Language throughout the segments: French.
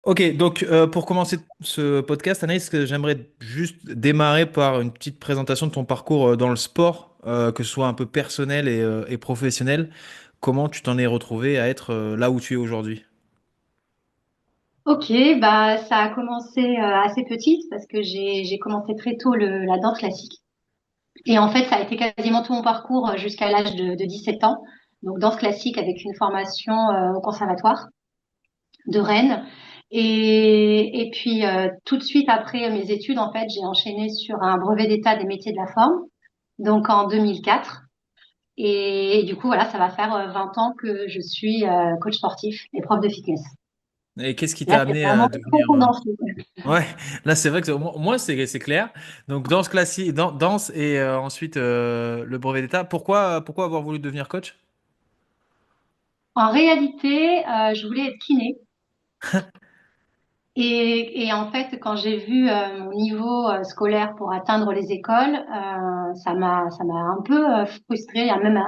Ok, donc pour commencer ce podcast, Anaïs, j'aimerais juste démarrer par une petite présentation de ton parcours dans le sport, que ce soit un peu personnel et professionnel. Comment tu t'en es retrouvé à être là où tu es aujourd'hui? Ok, bah ça a commencé assez petite parce que j'ai commencé très tôt la danse classique. Et en fait, ça a été quasiment tout mon parcours jusqu'à l'âge de 17 ans. Donc danse classique avec une formation au conservatoire de Rennes. Et puis tout de suite après mes études, en fait, j'ai enchaîné sur un brevet d'état des métiers de la forme, donc en 2004. Et du coup, voilà, ça va faire 20 ans que je suis coach sportif et prof de fitness. Et qu'est-ce qui Là, t'a c'est amené à vraiment très devenir... condensé. Ouais, là c'est vrai que au moins, c'est clair. Donc danse classique, danse et ensuite le brevet d'état. Pourquoi avoir voulu devenir coach? En réalité, je voulais être kiné. Et en fait, quand j'ai vu mon niveau scolaire pour atteindre les écoles, ça m'a un peu frustrée, et même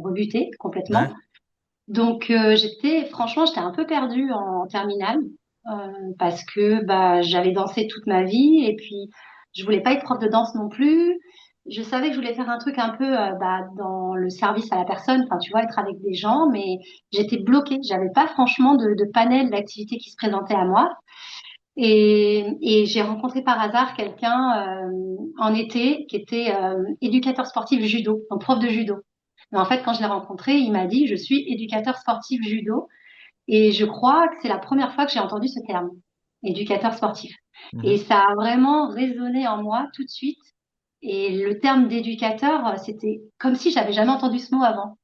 rebutée complètement. Ouais. Donc franchement, j'étais un peu perdue en terminale euh, parce que bah j'avais dansé toute ma vie et puis je voulais pas être prof de danse non plus. Je savais que je voulais faire un truc un peu bah, dans le service à la personne, enfin tu vois, être avec des gens, mais j'étais bloquée. J'avais pas franchement de panel d'activités qui se présentaient à moi. Et j'ai rencontré par hasard quelqu'un en été qui était éducateur sportif judo, donc prof de judo. Mais en fait, quand je l'ai rencontré, il m'a dit, je suis éducateur sportif judo. Et je crois que c'est la première fois que j'ai entendu ce terme, éducateur sportif. Et Mhm. ça a vraiment résonné en moi tout de suite. Et le terme d'éducateur, c'était comme si j'avais jamais entendu ce mot avant.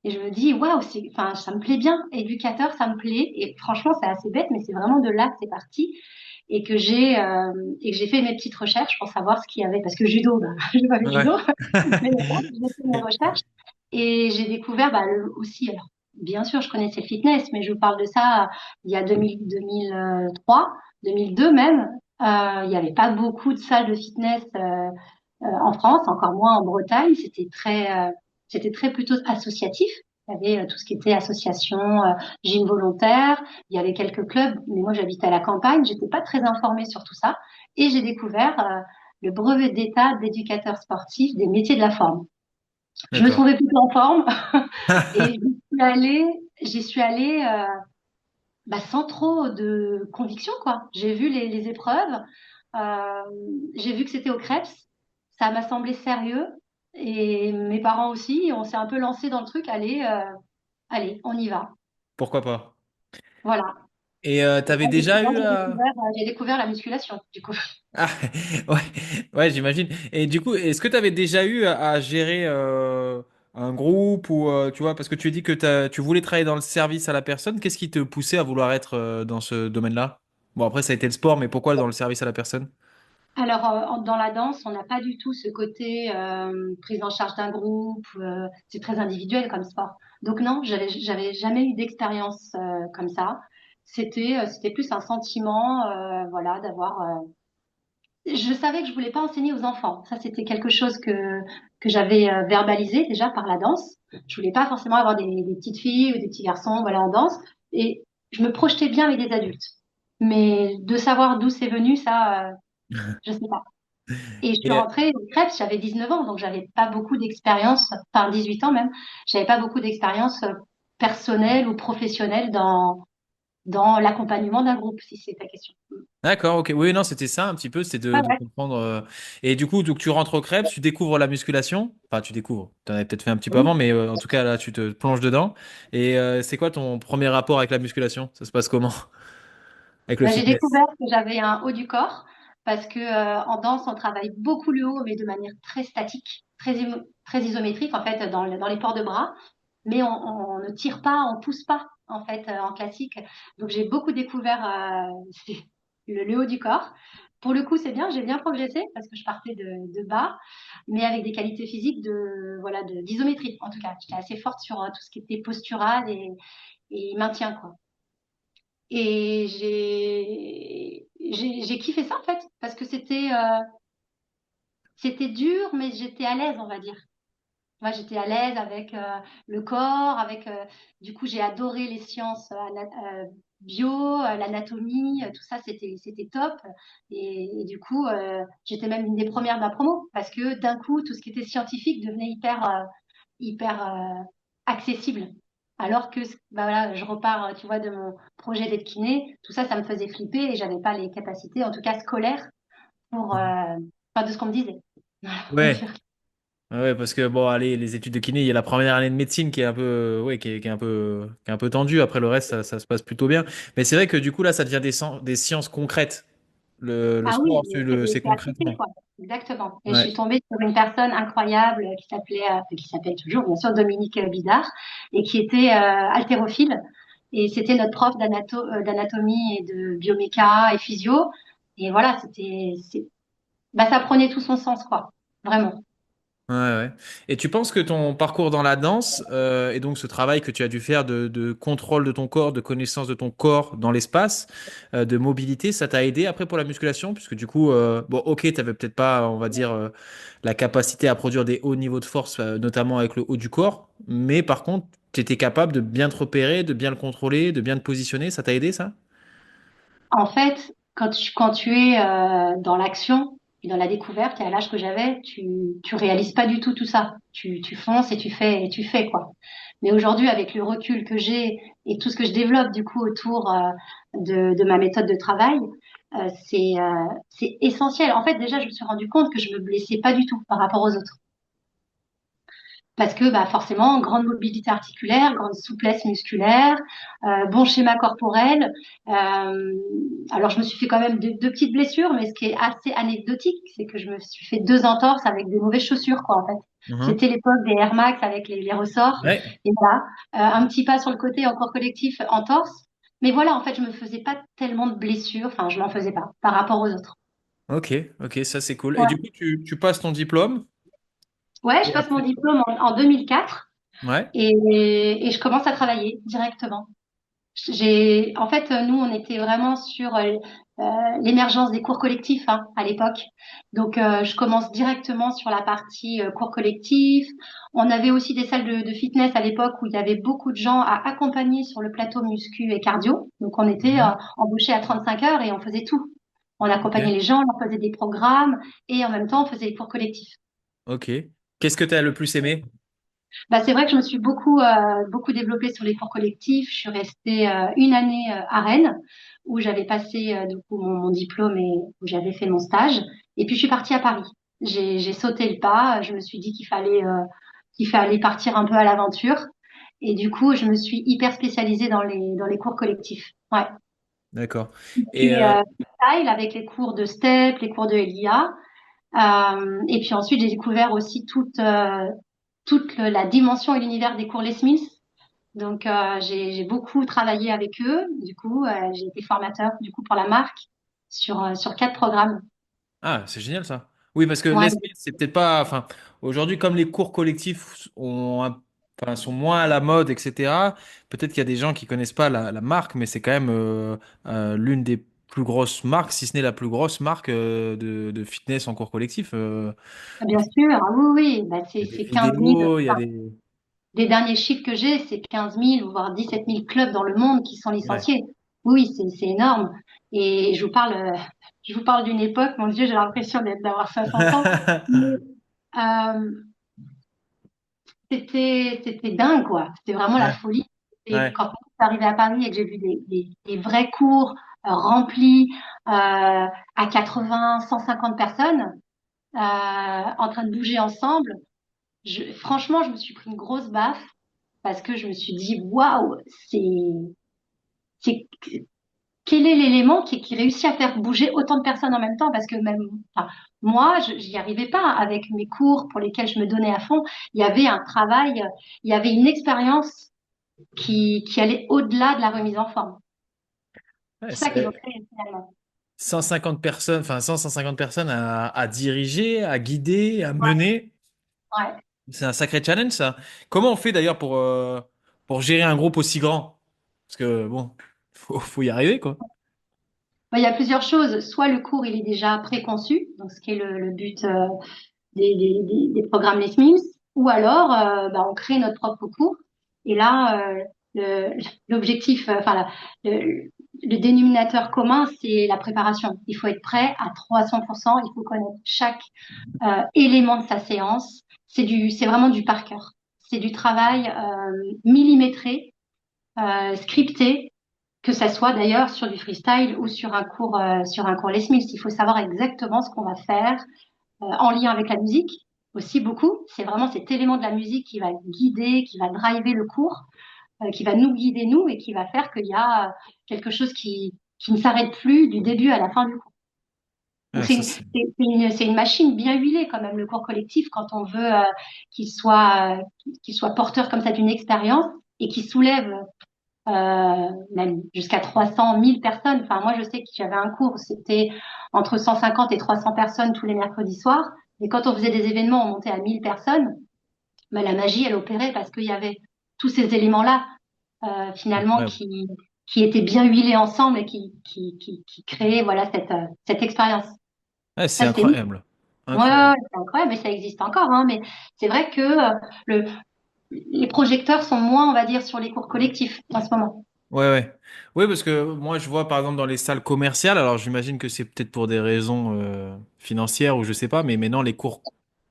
Et je me dis, waouh, enfin, ça me plaît bien. Éducateur, ça me plaît. Et franchement, c'est assez bête, mais c'est vraiment de là que c'est parti. Et que j'ai fait mes petites recherches pour savoir ce qu'il y avait. Parce que judo, bah, je joue avec Ouais. judo. Mais bon, j'ai fait mes recherches. Et j'ai découvert bah, aussi, alors, bien sûr, je connaissais le fitness, mais je vous parle de ça il y a 2000, 2003, 2002 même. Il n'y avait pas beaucoup de salles de fitness en France, encore moins en Bretagne. C'était très plutôt associatif. Il y avait tout ce qui était association, gym volontaire. Il y avait quelques clubs, mais moi j'habitais à la campagne. J'étais pas très informée sur tout ça. Et j'ai découvert le brevet d'état d'éducateur sportif des métiers de la forme. Je me D'accord. trouvais plutôt en forme et j'y suis allée bah, sans trop de conviction, quoi. J'ai vu les épreuves, euh, j'ai vu que c'était au Crèps, ça m'a semblé sérieux et mes parents aussi, on s'est un peu lancé dans le truc, allez, on y va. Pourquoi pas? Voilà. Et Et t'avais déjà là, eu à... j'ai découvert la musculation, du coup. Ah, ouais, ouais, j'imagine. Et du coup, est-ce que tu avais déjà eu à gérer un groupe ou tu vois, parce que tu as dit que tu voulais travailler dans le service à la personne, qu'est-ce qui te poussait à vouloir être dans ce domaine-là? Bon, après, ça a été le sport, mais pourquoi dans le service à la personne? Alors, dans la danse, on n'a pas du tout ce côté prise en charge d'un groupe. C'est très individuel comme sport. Donc non, j'avais jamais eu d'expérience comme ça. C'était plus un sentiment, voilà, d'avoir. Je savais que je voulais pas enseigner aux enfants. Ça, c'était quelque chose que j'avais verbalisé déjà par la danse. Je voulais pas forcément avoir des petites filles ou des petits garçons, voilà, en danse. Et je me projetais bien avec des adultes. Mais de savoir d'où c'est venu, ça, je sais pas. Et je suis Et, rentrée au Crèpes, j'avais 19 ans, donc j'avais pas beaucoup d'expérience, enfin 18 ans même, j'avais pas beaucoup d'expérience personnelle ou professionnelle dans l'accompagnement d'un groupe, si c'est ta question. d'accord, ok. Oui, non, c'était ça un petit peu, c'était Ah de ouais. comprendre. Et du coup, donc, tu rentres au Crêpes, tu découvres la musculation. Enfin, tu découvres. Tu en avais peut-être fait un petit peu Oui. avant, mais en tout cas, là, tu te plonges dedans. Et c'est quoi ton premier rapport avec la musculation? Ça se passe comment? Avec le Ben, j'ai fitness? découvert que j'avais un haut du corps parce que en danse, on travaille beaucoup le haut, mais de manière très statique, très isométrique en fait dans les ports de bras. Mais on ne tire pas, on pousse pas en fait en classique. Donc j'ai beaucoup découvert le haut du corps. Pour le coup, c'est bien, j'ai bien progressé parce que je partais de bas, mais avec des qualités physiques d'isométrie. En tout cas, j'étais assez forte sur tout ce qui était postural et maintien quoi. Et j'ai kiffé ça en fait parce que c'était dur, mais j'étais à l'aise, on va dire. Moi, j'étais à l'aise avec le corps, avec du coup, j'ai adoré les sciences bio, l'anatomie, tout ça, c'était top. Et du coup, j'étais même une des premières de ma promo parce que d'un coup, tout ce qui était scientifique devenait hyper accessible. Alors que bah voilà, je repars, tu vois, de mon projet d'être kiné, tout ça, ça me faisait flipper et j'avais pas les capacités, en tout cas scolaires, pour, enfin, de ce qu'on me disait. Voilà, pour Ouais. dire. Ouais, parce que bon, allez, les études de kiné, il y a la première année de médecine qui est un peu, ouais, qui est un peu, qui est un peu tendue. Après le reste, ça se passe plutôt bien. Mais c'est vrai que du coup là, ça devient des sciences concrètes. Le Ah oui, sport, c'est c'est appliqué, concrètement. quoi. Exactement. Et je Ouais. suis tombée sur une personne incroyable qui s'appelle toujours, bien sûr, Dominique Bidard, et qui était haltérophile. Et c'était notre prof d'anatomie et de bioméca et physio. Et voilà, bah, ça prenait tout son sens, quoi. Vraiment. Ouais, ouais. Et tu penses que ton parcours dans la danse, et donc ce travail que tu as dû faire de contrôle de ton corps, de connaissance de ton corps dans l'espace, de mobilité, ça t'a aidé après pour la musculation? Puisque du coup, bon, ok, tu n'avais peut-être pas, on va dire, la capacité à produire des hauts niveaux de force, notamment avec le haut du corps, mais par contre, tu étais capable de bien te repérer, de bien le contrôler, de bien te positionner, ça t'a aidé ça? En fait, quand tu es dans l'action et dans la découverte, et à l'âge que j'avais, tu réalises pas du tout ça. Tu fonces et tu fais, quoi. Mais aujourd'hui, avec le recul que j'ai et tout ce que je développe du coup autour de ma méthode de travail, c'est essentiel. En fait, déjà, je me suis rendu compte que je me blessais pas du tout par rapport aux autres. Parce que bah, forcément, grande mobilité articulaire, grande souplesse musculaire, bon schéma corporel. Euh, alors, je me suis fait quand même deux petites blessures, mais ce qui est assez anecdotique, c'est que je me suis fait deux entorses avec des mauvaises chaussures, quoi, en fait. Mhm. C'était l'époque des Air Max avec les ressorts. Ouais. Et voilà, un petit pas sur le côté, encore collectif, entorse. Mais voilà, en fait, je me faisais pas tellement de blessures, enfin, je m'en faisais pas par rapport aux autres. Ok, ok, ça c'est cool. Et du Ouais, coup, tu passes ton diplôme? ouais, je Et passe mon après? diplôme en 2004 Ouais. et je commence à travailler directement. En fait, nous, on était vraiment sur l'émergence des cours collectifs hein, à l'époque. Donc, je commence directement sur la partie cours collectifs. On avait aussi des salles de fitness à l'époque où il y avait beaucoup de gens à accompagner sur le plateau muscu et cardio. Donc, on était Mhm. embauchés à 35 heures et on faisait tout. On accompagnait Ok. les gens, on leur faisait des programmes et en même temps, on faisait des cours collectifs. Ok. Qu'est-ce que tu as le plus aimé? Bah, c'est vrai que je me suis beaucoup développée sur les cours collectifs. Je suis restée une année à Rennes où j'avais passé du coup mon diplôme et où j'avais fait mon stage. Et puis je suis partie à Paris. J'ai sauté le pas. Je me suis dit qu'il fallait partir un peu à l'aventure. Et du coup, je me suis hyper spécialisée dans les cours collectifs. Ouais. D'accord. Et Puis style avec les cours de STEP, les cours de LIA. Et puis ensuite, j'ai découvert aussi toute la dimension et l'univers des cours Les Smiths. Donc, j'ai beaucoup travaillé avec eux. Du coup, j'ai été formateur du coup pour la marque sur 4 programmes. ah, c'est génial ça. Oui, parce que Ouais, l'esprit, c'est peut-être pas. Enfin, aujourd'hui, comme les cours collectifs enfin, sont moins à la mode, etc., peut-être qu'il y a des gens qui connaissent pas la marque, mais c'est quand même l'une des plus grosses marques, si ce n'est la plus grosse marque de fitness en cours collectif. bien sûr. Ah oui, oui. Bah, Il y a des c'est 15 000. vidéos, il y a Enfin, des. les derniers chiffres que j'ai, c'est 15 000, voire 17 000 clubs dans le monde qui sont Ouais. licenciés. Oui, c'est énorme. Et je vous parle d'une époque, mon Dieu, j'ai l'impression d'avoir 60 ans. Mais, euh, c'était dingue, quoi. C'était vraiment la Ouais. folie. Et Ouais. quand je suis arrivée à Paris et que j'ai vu des vrais cours remplis à 80, 150 personnes en train de bouger ensemble, franchement, je me suis pris une grosse baffe parce que je me suis dit, waouh, c'est, quel est l'élément qui réussit à faire bouger autant de personnes en même temps? Parce que même enfin, moi, j'y arrivais pas avec mes cours pour lesquels je me donnais à fond. Il y avait un travail, il y avait une expérience qui allait au-delà de la remise en forme. Ouais, C'est ça qu'ils ont c'est créé finalement. 150 personnes, enfin 150 personnes à diriger, à guider, à Ouais, mener. ouais. C'est un sacré challenge, ça. Comment on fait d'ailleurs pour gérer un groupe aussi grand? Parce que bon, faut y arriver, quoi. Bon, il y a plusieurs choses. Soit le cours il est déjà préconçu, donc ce qui est le but des programmes Les Mills. ou alors bah, on crée notre propre cours. Et là, l'objectif, le dénominateur commun, c'est la préparation. Il faut être prêt à 300%. Il faut connaître chaque élément de sa séance. C'est vraiment du par cœur. C'est du travail millimétré, scripté, que ça soit d'ailleurs sur du freestyle ou sur un cours Les Mills. Il faut savoir exactement ce qu'on va faire en lien avec la musique aussi beaucoup. C'est vraiment cet élément de la musique qui va guider, qui va driver le cours, qui va nous guider nous et qui va faire qu'il y a quelque chose qui ne s'arrête plus du début à la fin du cours. Donc Ah, ça, c'est... c'est une machine bien huilée quand même le cours collectif quand on veut qu'il soit porteur comme ça d'une expérience et qui soulève même jusqu'à 300 1000 personnes. Enfin, moi, je sais que j'avais un cours, c'était entre 150 et 300 personnes tous les mercredis soirs. Et quand on faisait des événements, on montait à 1000 personnes. Mais la magie, elle opérait parce qu'il y avait tous ces éléments-là, finalement, incroyable. qui étaient bien huilés ensemble et qui créaient, voilà, cette expérience. Ouais, Ça, c'est c'était ouf. incroyable. Ouais, ouais, Incroyable. ouais, c'est incroyable, mais ça existe encore, hein. Mais c'est vrai que le, les projecteurs sont moins, on va dire, sur les cours collectifs en ce moment. Ouais, ouais. Oui, parce que moi, je vois par exemple dans les salles commerciales, alors j'imagine que c'est peut-être pour des raisons financières ou je sais pas, mais maintenant, les cours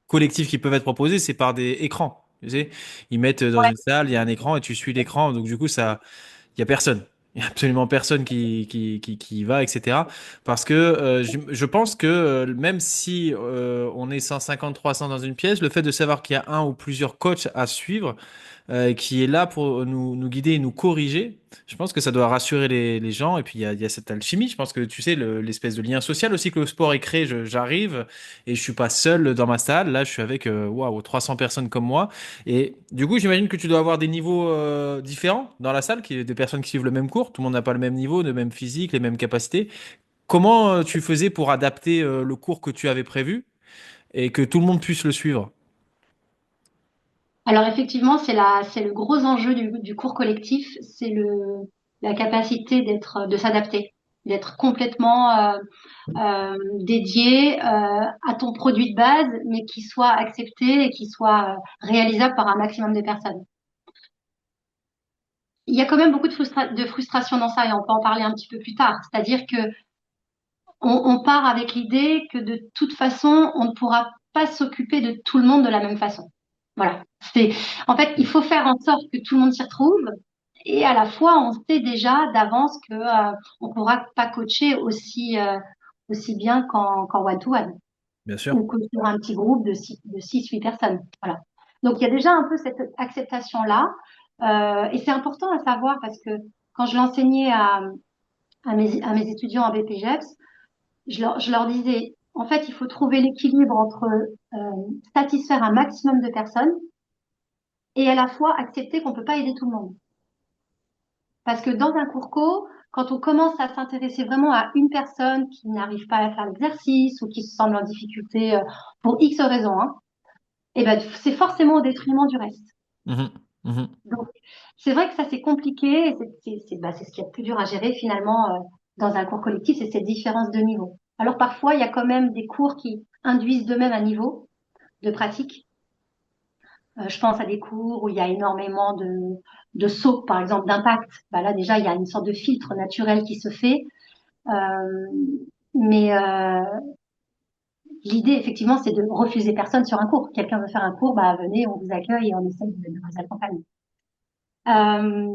collectifs qui peuvent être proposés, c'est par des écrans. Tu sais, ils mettent dans Ouais. une salle, il y a un écran et tu suis l'écran, donc du coup, ça, il y a personne. Il y a absolument personne qui y va, etc. Parce que je pense que même si on est 150, 300 dans une pièce, le fait de savoir qu'il y a un ou plusieurs coachs à suivre, qui est là pour nous guider et nous corriger. Je pense que ça doit rassurer les gens. Et puis il y a cette alchimie. Je pense que tu sais, l'espèce de lien social aussi que le sport est créé. J'arrive et je suis pas seul dans ma salle. Là, je suis avec waouh, 300 personnes comme moi. Et du coup, j'imagine que tu dois avoir des niveaux différents dans la salle, des personnes qui suivent le même cours. Tout le monde n'a pas le même niveau, le même physique, les mêmes capacités. Comment tu faisais pour adapter le cours que tu avais prévu et que tout le monde puisse le suivre? Alors effectivement, c'est le gros enjeu du cours collectif, la capacité de s'adapter, d'être complètement dédié à ton produit de base, mais qui soit accepté et qui soit réalisable par un maximum de personnes. Il y a quand même beaucoup de frustration dans ça et on peut en parler un petit peu plus tard. C'est-à-dire que on part avec l'idée que de toute façon, on ne pourra pas s'occuper de tout le monde de la même façon. Voilà. En fait, il faut faire en sorte que tout le monde s'y retrouve. Et à la fois, on sait déjà d'avance que on pourra pas coacher aussi bien qu'en one-to-one Bien sûr. ou que sur un petit groupe de 6, 8 personnes. Voilà. Donc, il y a déjà un peu cette acceptation-là. Et c'est important à savoir parce que quand je l'enseignais à mes étudiants en BPGEPS, je leur disais, en fait, il faut trouver l'équilibre entre satisfaire un maximum de personnes et à la fois accepter qu'on peut pas aider tout le monde. Parce que dans un cours co, quand on commence à s'intéresser vraiment à une personne qui n'arrive pas à faire l'exercice ou qui se semble en difficulté pour X raisons, hein, et ben, c'est forcément au détriment du reste. Mhm. Mhm. Donc, c'est vrai que ça, c'est compliqué et c'est ce qui est le plus dur à gérer finalement dans un cours collectif, c'est cette différence de niveau. Alors parfois, il y a quand même des cours qui induisent d'eux-mêmes un niveau de pratique. Je pense à des cours où il y a énormément de sauts, par exemple, d'impact. Bah là, déjà, il y a une sorte de filtre naturel qui se fait. Euh, mais l'idée, effectivement, c'est de refuser personne sur un cours. Quelqu'un veut faire un cours, bah venez, on vous accueille et on essaye de vous accompagner. Euh,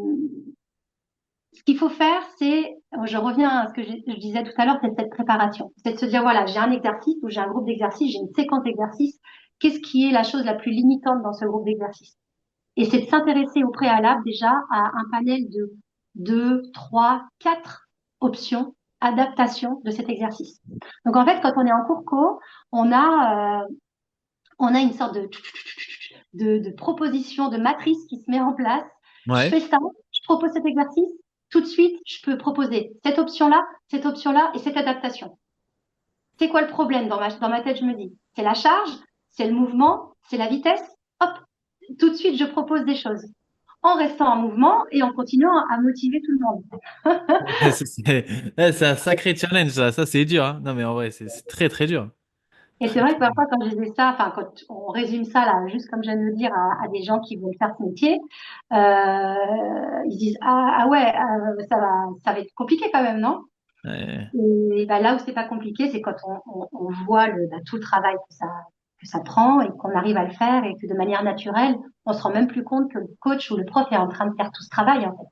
Ce qu'il faut faire, je reviens à ce que je disais tout à l'heure, c'est cette préparation. C'est de se dire, voilà, j'ai un exercice ou j'ai un groupe d'exercices, j'ai une séquence d'exercices. Qu'est-ce qui est la chose la plus limitante dans ce groupe d'exercices? Et c'est de s'intéresser au préalable déjà à un panel de 2, 3, 4 options, adaptations de cet exercice. Donc en fait, quand on est en cours co, on a une sorte de proposition, de matrice qui se met en place. Je Ouais. fais ça, je propose cet exercice, tout de suite, je peux proposer cette option-là et cette adaptation. C'est quoi le problème dans ma tête, je me dis, c'est la charge, c'est le mouvement, c'est la vitesse. Hop, tout de suite, je propose des choses en restant en mouvement et en continuant à motiver tout le monde. Ouais, c'est un sacré challenge, ça. Ça, c'est dur, hein. Non, mais en vrai, c'est très, très dur. Et c'est vrai que parfois, quand je disais ça, enfin, quand on résume ça, là, juste comme je viens de le dire, à des gens qui veulent faire ce métier, ils disent, ah ouais, ça va être compliqué quand même, non? Ouais. Et bah, là où c'est pas compliqué, c'est quand on voit tout le travail que ça prend et qu'on arrive à le faire et que de manière naturelle, on se rend même plus compte que le coach ou le prof est en train de faire tout ce travail, en fait.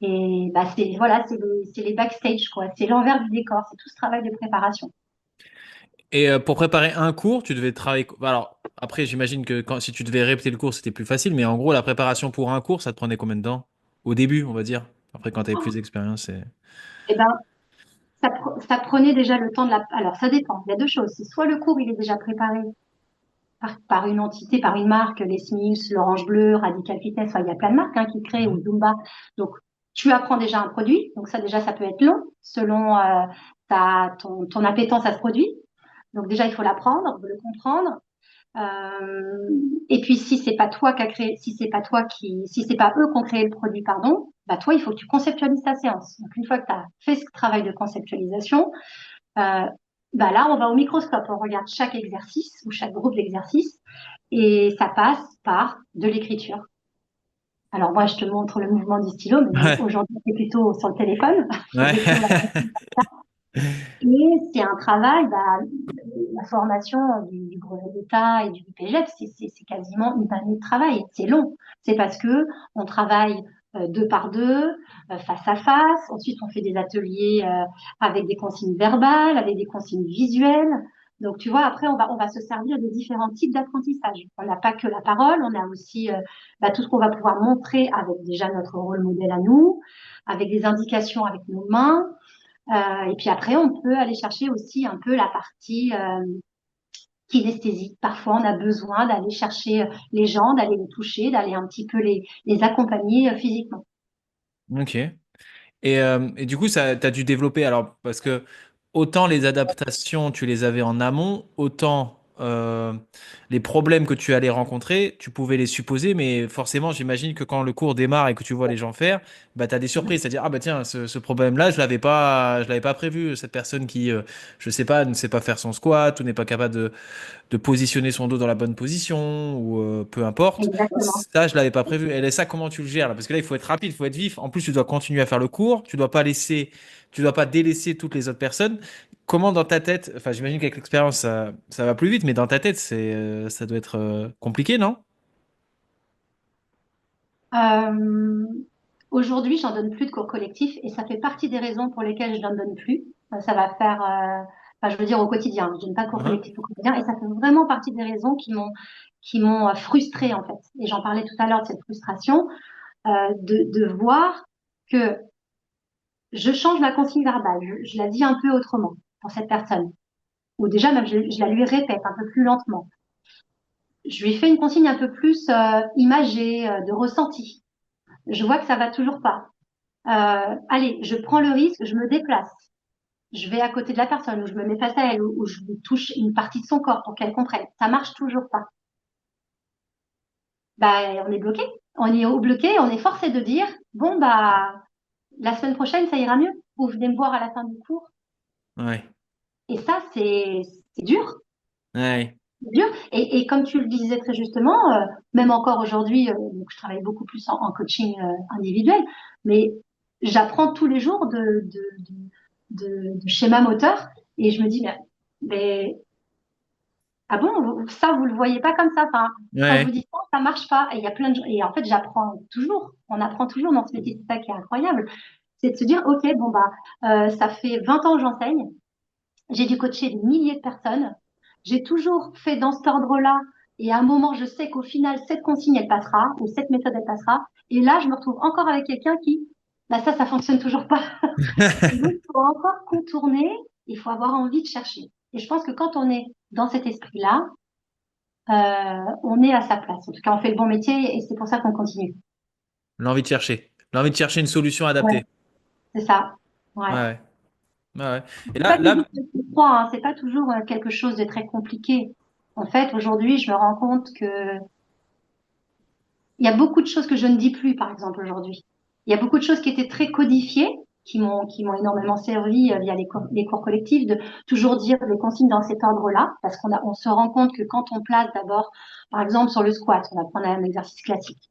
Et bah, voilà, c'est les backstage, quoi. C'est l'envers du décor, c'est tout ce travail de préparation. Et pour préparer un cours, tu devais travailler. Alors, après, j'imagine que si tu devais répéter le cours, c'était plus facile, mais en gros, la préparation pour un cours, ça te prenait combien de temps? Au début, on va dire. Après, quand tu avais plus d'expérience, c'est. Et ben, ça prenait déjà le temps de la. Alors, ça dépend. Il y a deux choses. C'est soit le cours, il est déjà préparé par une entité, par une marque, les Smiths, l'Orange Bleu, Radical Fitness, enfin, il y a plein de marques qui créent, ou Mhm. Zumba. Donc, tu apprends déjà un produit. Donc, ça, déjà, ça peut être long selon ton appétence à ce produit. Donc, déjà, il faut l'apprendre, le comprendre. Et puis, si c'est pas toi qui a créé, si c'est pas eux qui ont créé le produit, pardon, bah, toi, il faut que tu conceptualises ta séance. Donc, une fois que tu as fait ce travail de conceptualisation, euh, bah là, on va au microscope, on regarde chaque exercice ou chaque groupe d'exercices et ça passe par de l'écriture. Alors moi, je te montre le mouvement du stylo, mais bon, Ouais. aujourd'hui, c'est plutôt sur le téléphone. Je Ouais. découvre et c'est un travail, bah, la formation du brevet d'État et du BPGEP, c'est quasiment une année de travail. C'est long. C'est parce que on travaille deux par deux, face à face. Ensuite, on fait des ateliers avec des consignes verbales, avec des consignes visuelles. Donc, tu vois, après, on va se servir de différents types d'apprentissage. On n'a pas que la parole, on a aussi bah, tout ce qu'on va pouvoir montrer avec déjà notre rôle modèle à nous, avec des indications avec nos mains. Et puis après, on peut aller chercher aussi un peu la partie kinesthésie. Parfois, on a besoin d'aller chercher les gens, d'aller les toucher, d'aller un petit peu les accompagner physiquement. Ok. Et du coup, ça, t'as dû développer, alors, parce que autant les adaptations, tu les avais en amont, autant les problèmes que tu allais rencontrer, tu pouvais les supposer, mais forcément, j'imagine que quand le cours démarre et que tu vois les gens faire, bah, tu as des surprises. C'est-à-dire, ah bah tiens, ce problème-là, je l'avais pas prévu. Cette personne qui, je sais pas, ne sait pas faire son squat ou n'est pas capable de positionner son dos dans la bonne position ou peu importe. Exactement. Ça, je l'avais pas prévu. Et ça, comment tu le gères là? Parce que là, il faut être rapide, il faut être vif. En plus, tu dois continuer à faire le cours. Tu dois pas délaisser toutes les autres personnes. Comment dans ta tête, enfin, j'imagine qu'avec l'expérience, ça va plus vite, mais dans ta tête, ça doit être compliqué, non? Euh, Aujourd'hui, j'en donne plus de cours collectifs et ça fait partie des raisons pour lesquelles je n'en donne plus. Ça va faire, enfin, je veux dire au quotidien. Je donne pas de cours Mhm. collectifs au quotidien et ça fait vraiment partie des raisons qui m'ont frustrée en fait. Et j'en parlais tout à l'heure de cette frustration de voir que je change ma consigne verbale. Je la dis un peu autrement pour cette personne. Ou déjà, même, je la lui répète un peu plus lentement. Je lui fais une consigne un peu plus imagée, de ressenti. Je vois que ça va toujours pas. Allez, je prends le risque, je me déplace. Je vais à côté de la personne, ou je me mets face à elle, ou je lui touche une partie de son corps pour qu'elle comprenne. Ça marche toujours pas. Bah, on est bloqué. On est bloqué, on est forcé de dire, bon, bah, la semaine prochaine, ça ira mieux. Vous venez me voir à la fin du cours. Ouais. Et ça, c'est dur. Ouais. Dur. Et comme tu le disais très justement, même encore aujourd'hui, donc je travaille beaucoup plus en coaching individuel, mais j'apprends tous les jours de schéma moteur et je me dis, mais ah bon, ça, vous le voyez pas comme ça. Enfin, quand je vous Ouais. dis ça marche pas. Et il y a plein de gens, et en fait, j'apprends toujours. On apprend toujours dans ce métier, c'est ça qui est incroyable. C'est de se dire, OK, bon, bah, ça fait 20 ans que j'enseigne. J'ai dû coacher des milliers de personnes. J'ai toujours fait dans cet ordre-là. Et à un moment, je sais qu'au final, cette consigne, elle passera, ou cette méthode, elle passera. Et là, je me retrouve encore avec quelqu'un qui, bah ça fonctionne toujours pas. Et donc, il faut encore contourner, il faut avoir envie de chercher. Et je pense que quand on est dans cet esprit-là, on est à sa place. En tout cas, on fait le bon métier et c'est pour ça qu'on continue. L'envie de chercher. L'envie de chercher une solution Ouais, adaptée. c'est ça. Ouais. Ouais. Ouais. Ouais. Ouais. Et C'est pas toujours là, froid, hein, c'est pas toujours quelque chose de très compliqué. En fait, aujourd'hui, je me rends compte que il y a beaucoup de choses que je ne dis plus, par exemple, aujourd'hui. Il y a beaucoup de choses qui étaient très codifiées. qui m'ont énormément servi via les cours collectifs, de toujours dire les consignes dans cet ordre-là, parce on se rend compte que quand on place d'abord, par exemple sur le squat, on va prendre un exercice classique.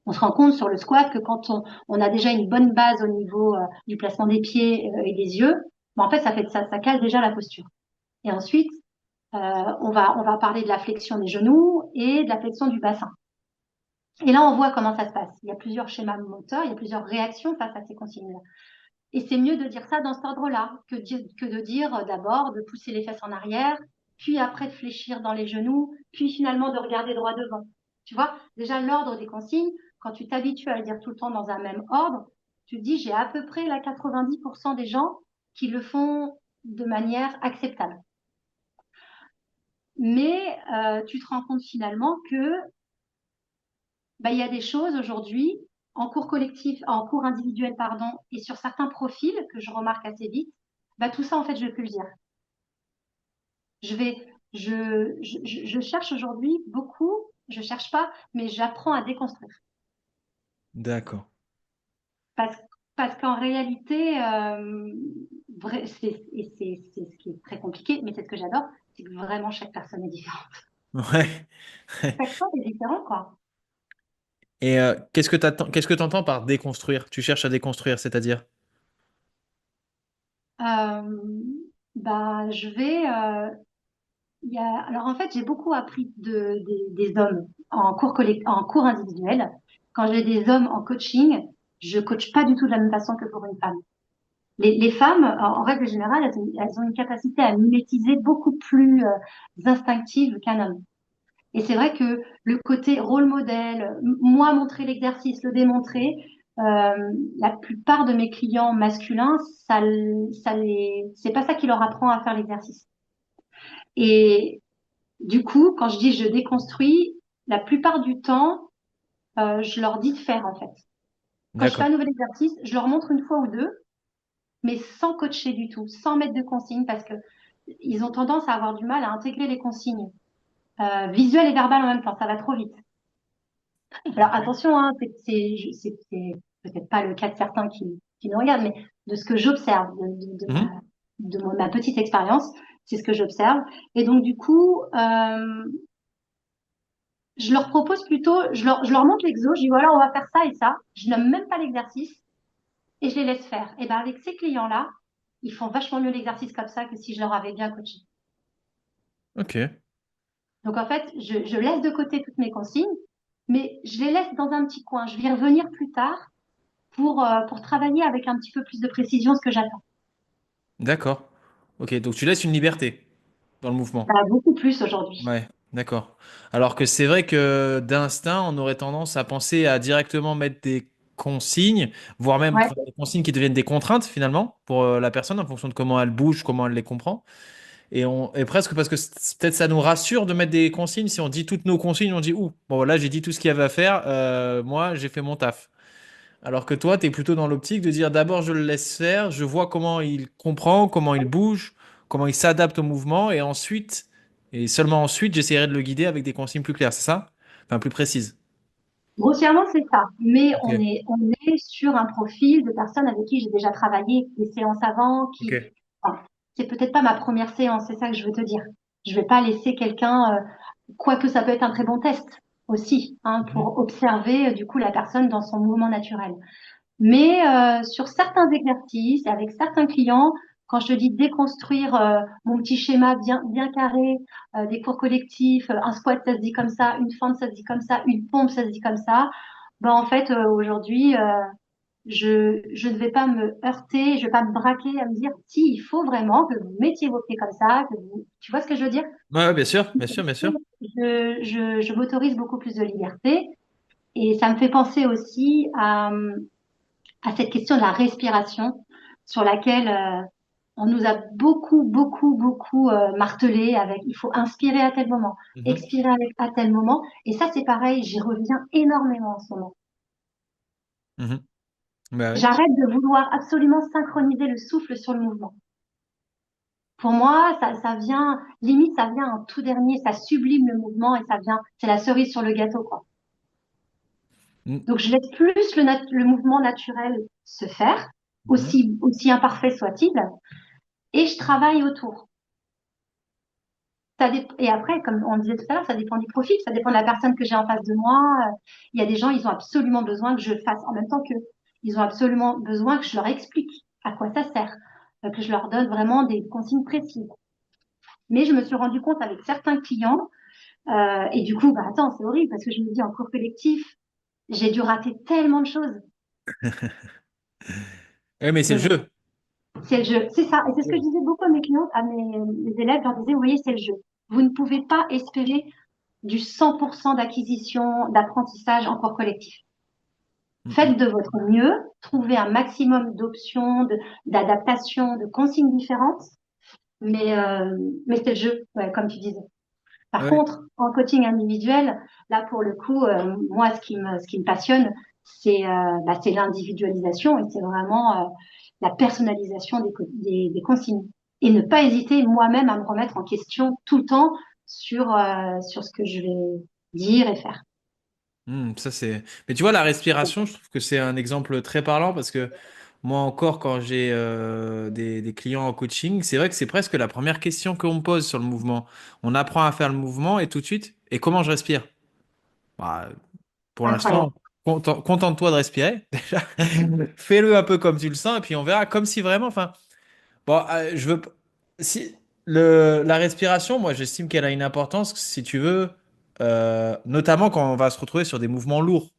On se rend compte sur le squat que quand on a déjà une bonne base au niveau du placement des pieds et des yeux, ben en fait ça cale déjà la posture. Et ensuite, on va parler de la flexion des genoux et de la flexion du bassin. Et là, on voit comment ça se passe. Il y a plusieurs schémas moteurs, il y a plusieurs réactions face à ces consignes-là. Et c'est mieux de dire ça dans cet ordre-là que de dire d'abord de pousser les fesses en arrière, puis après de fléchir dans les genoux, puis finalement de regarder droit devant. Tu vois, déjà l'ordre des consignes, quand tu t'habitues à le dire tout le temps dans un même ordre, tu te dis j'ai à peu près là 90% des gens qui le font de manière acceptable. Mais tu te rends compte finalement que bah, il y a des choses aujourd'hui en cours collectif, en cours individuel, pardon, et sur certains profils que je remarque assez vite, bah, tout ça, en fait, je ne vais plus le dire. Je vais, je cherche aujourd'hui beaucoup, je cherche pas, mais j'apprends à déconstruire. D'accord. Parce, parce qu'en réalité, c'est ce qui est très compliqué, mais c'est ce que j'adore, c'est que vraiment chaque personne est différente. Ouais. Chaque fois est différent, quoi. Et qu'est-ce que t'entends par déconstruire? Tu cherches à déconstruire, c'est-à-dire? Euh, bah, alors en fait, j'ai beaucoup appris des hommes en cours individuel. Quand j'ai des hommes en coaching, je coach pas du tout de la même façon que pour une femme. Les femmes, en règle générale, elles ont une capacité à mimétiser beaucoup plus instinctive qu'un homme. Et c'est vrai que le côté rôle modèle, moi montrer l'exercice, le démontrer, la plupart de mes clients masculins, c'est pas ça qui leur apprend à faire l'exercice. Et du coup, quand je dis je déconstruis, la plupart du temps, je leur dis de faire en fait. Quand je fais D'accord. un nouvel exercice, je leur montre une fois ou deux, mais sans coacher du tout, sans mettre de consignes, parce que ils ont tendance à avoir du mal à intégrer les consignes visuelles et verbales en même temps. Ça va trop vite. Alors attention, hein, c'est peut-être pas le cas de certains qui nous regardent, mais de ce que j'observe, Mhm. ma petite expérience, c'est ce que j'observe. Et donc du coup, je leur propose plutôt, je leur montre l'exo, je dis voilà, on va faire ça et ça. Je nomme même pas l'exercice et je les laisse faire. Et ben avec ces clients-là, ils font vachement mieux l'exercice comme ça que si je leur avais bien coaché. Ok. Donc en fait, je laisse de côté toutes mes consignes, mais je les laisse dans un petit coin. Je vais y revenir plus tard pour travailler avec un petit peu plus de précision ce que j'attends. D'accord. Ok, donc tu laisses une liberté dans le mouvement. Bah, beaucoup plus aujourd'hui. Ouais, d'accord. Alors que c'est vrai que d'instinct, on aurait tendance à penser à directement mettre des consignes, voire même Ouais. des consignes qui deviennent des contraintes finalement pour la personne en fonction de comment elle bouge, comment elle les comprend. Et presque parce que peut-être ça nous rassure de mettre des consignes. Si on dit toutes nos consignes, on dit, ouh, bon là j'ai dit tout ce qu'il y avait à faire, moi j'ai fait mon taf. Alors que toi, tu es plutôt dans l'optique de dire d'abord je le laisse faire, je vois comment il comprend, comment il bouge, comment il s'adapte au mouvement, et ensuite, et seulement ensuite, j'essaierai de le guider avec des consignes plus claires, c'est ça? Enfin, plus précises. Grossièrement, c'est ça. Mais Ok, on est sur un profil de personnes avec qui j'ai déjà travaillé des séances avant, ok. enfin, c'est peut-être pas ma première séance, c'est ça que je veux te dire. Je vais pas laisser quelqu'un, quoique ça peut être un très bon test aussi, hein, Mhm. pour observer du coup la personne dans son mouvement naturel. Mais sur certains exercices, avec certains clients, quand je te dis déconstruire mon petit schéma bien carré, des cours collectifs, un squat ça se dit comme ça, une fente ça se dit comme ça, une pompe ça se dit comme ça, ben en fait aujourd'hui je ne vais pas me heurter, je vais pas me braquer à me dire si il faut vraiment que vous mettiez vos pieds comme ça, que vous, tu vois ce que je veux dire? Ouais, ouais, bien sûr, bien sûr, bien sûr. Je m'autorise beaucoup plus de liberté et ça me fait penser aussi à cette question de la respiration sur laquelle on nous a beaucoup martelé avec il faut inspirer à tel moment, Mhm. expirer à tel moment. Et ça, c'est pareil, j'y reviens énormément en ce moment. Mhm. Bah oui. J'arrête de vouloir absolument synchroniser le souffle sur le mouvement. Pour moi, ça vient, limite, ça vient en tout dernier, ça sublime le mouvement et ça vient, c'est la cerise sur le gâteau, quoi. Mm. Donc, je laisse plus le mouvement naturel se faire. Mhm. aussi imparfait soit-il, et je travaille autour. Et après, comme on disait tout à l'heure, ça dépend du profil, ça dépend de la personne que j'ai en face de moi. Il y a des gens, ils ont absolument besoin que je fasse en même temps qu'eux. Ils ont absolument besoin que je leur explique à quoi ça sert, que je leur donne vraiment des consignes précises. Mais je me suis rendu compte avec certains clients, et du coup, bah attends, c'est horrible parce que je me dis en cours collectif, j'ai dû rater tellement de choses. Ouais, mais c'est le Mais bon, jeu. c'est le jeu, c'est ça. Et c'est ce que je disais beaucoup à mes clients, à mes élèves, je leur disais, vous voyez, c'est le jeu. Vous ne pouvez pas espérer du 100% d'acquisition, d'apprentissage en cours collectif. Mhm. Faites de votre mieux, trouvez un maximum d'options, d'adaptations, de consignes différentes, mais, euh, mais c'est le jeu, ouais, comme tu disais. Par Ouais. contre, en coaching individuel, là pour le coup, moi ce qui me passionne, c'est l'individualisation et c'est vraiment la personnalisation des consignes. Et ne pas hésiter moi-même à me remettre en question tout le temps sur ce que je vais dire et faire. Ça c'est. Mais tu vois, la respiration, je trouve que c'est un exemple très parlant parce que moi encore, quand j'ai des clients en coaching, c'est vrai que c'est presque la première question qu'on me pose sur le mouvement. On apprend à faire le mouvement et tout de suite, et comment je respire? Bah, pour Incroyable. l'instant, contente-toi de respirer. Déjà, fais-le un peu comme tu le sens et puis on verra. Comme si vraiment, enfin, bon, je veux. Si la respiration, moi, j'estime qu'elle a une importance, si tu veux, notamment quand on va se retrouver sur des mouvements lourds.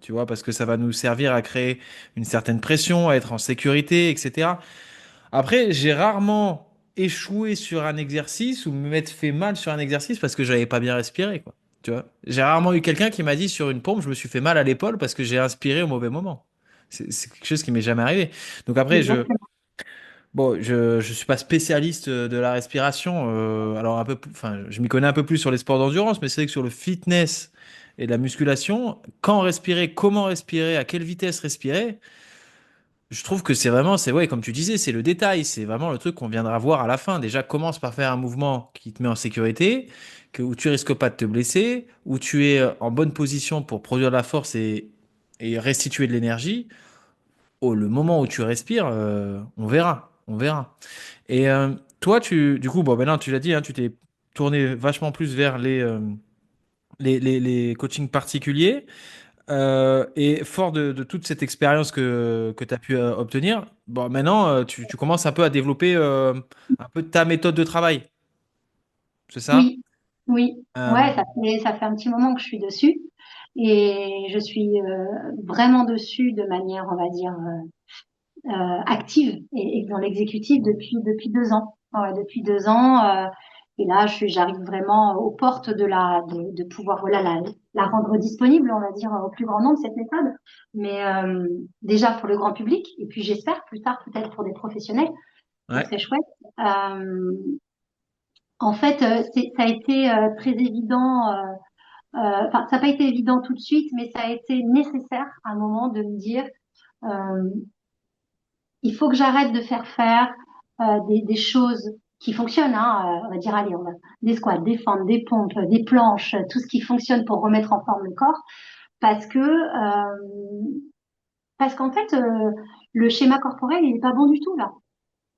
Tu vois, parce que ça va nous servir à créer une certaine pression, à être en sécurité, etc. Après, j'ai rarement échoué sur un exercice ou me m'être fait mal sur un exercice parce que j'avais pas bien respiré, quoi. Tu vois, j'ai rarement eu quelqu'un qui m'a dit sur une pompe, je me suis fait mal à l'épaule parce que j'ai inspiré au mauvais moment. C'est quelque chose qui m'est jamais arrivé. Donc après, Exactement. bon, je suis pas spécialiste de la respiration. Alors un peu, enfin, je m'y connais un peu plus sur les sports d'endurance, mais c'est vrai que sur le fitness et la musculation, quand respirer, comment respirer, à quelle vitesse respirer, je trouve que c'est vraiment, c'est ouais, comme tu disais, c'est le détail, c'est vraiment le truc qu'on viendra voir à la fin. Déjà, commence par faire un mouvement qui te met en sécurité, où tu risques pas de te blesser, où tu es en bonne position pour produire de la force et restituer de l'énergie. Oh, le moment où tu respires, on verra, on verra. Et toi, du coup, bon, maintenant tu l'as dit, hein, tu t'es tourné vachement plus vers les coachings particuliers. Et fort de toute cette expérience que tu as pu obtenir, bon, maintenant, tu commences un peu à développer un peu ta méthode de travail, c'est ça? Oui, oui, Euh, ouais, ça fait un petit moment que je suis dessus et je suis vraiment dessus de manière, on va dire, active et dans l'exécutif depuis 2 ans. Ouais, depuis 2 ans, et là, j'arrive vraiment aux portes de pouvoir, voilà, la rendre disponible, on va dire, au plus grand nombre, cette méthode. Mais déjà pour le grand public, et puis j'espère plus tard peut-être pour des professionnels, ce ouais. serait chouette. Euh, En fait, ça a été très évident. Enfin, ça n'a pas été évident tout de suite, mais ça a été nécessaire à un moment de me dire, euh, il faut que j'arrête de faire des choses qui fonctionnent. Hein, on va dire, allez, on va des squats, des fentes, des pompes, des planches, tout ce qui fonctionne pour remettre en forme le corps, parce que parce qu'en fait, le schéma corporel, il n'est pas bon du tout là.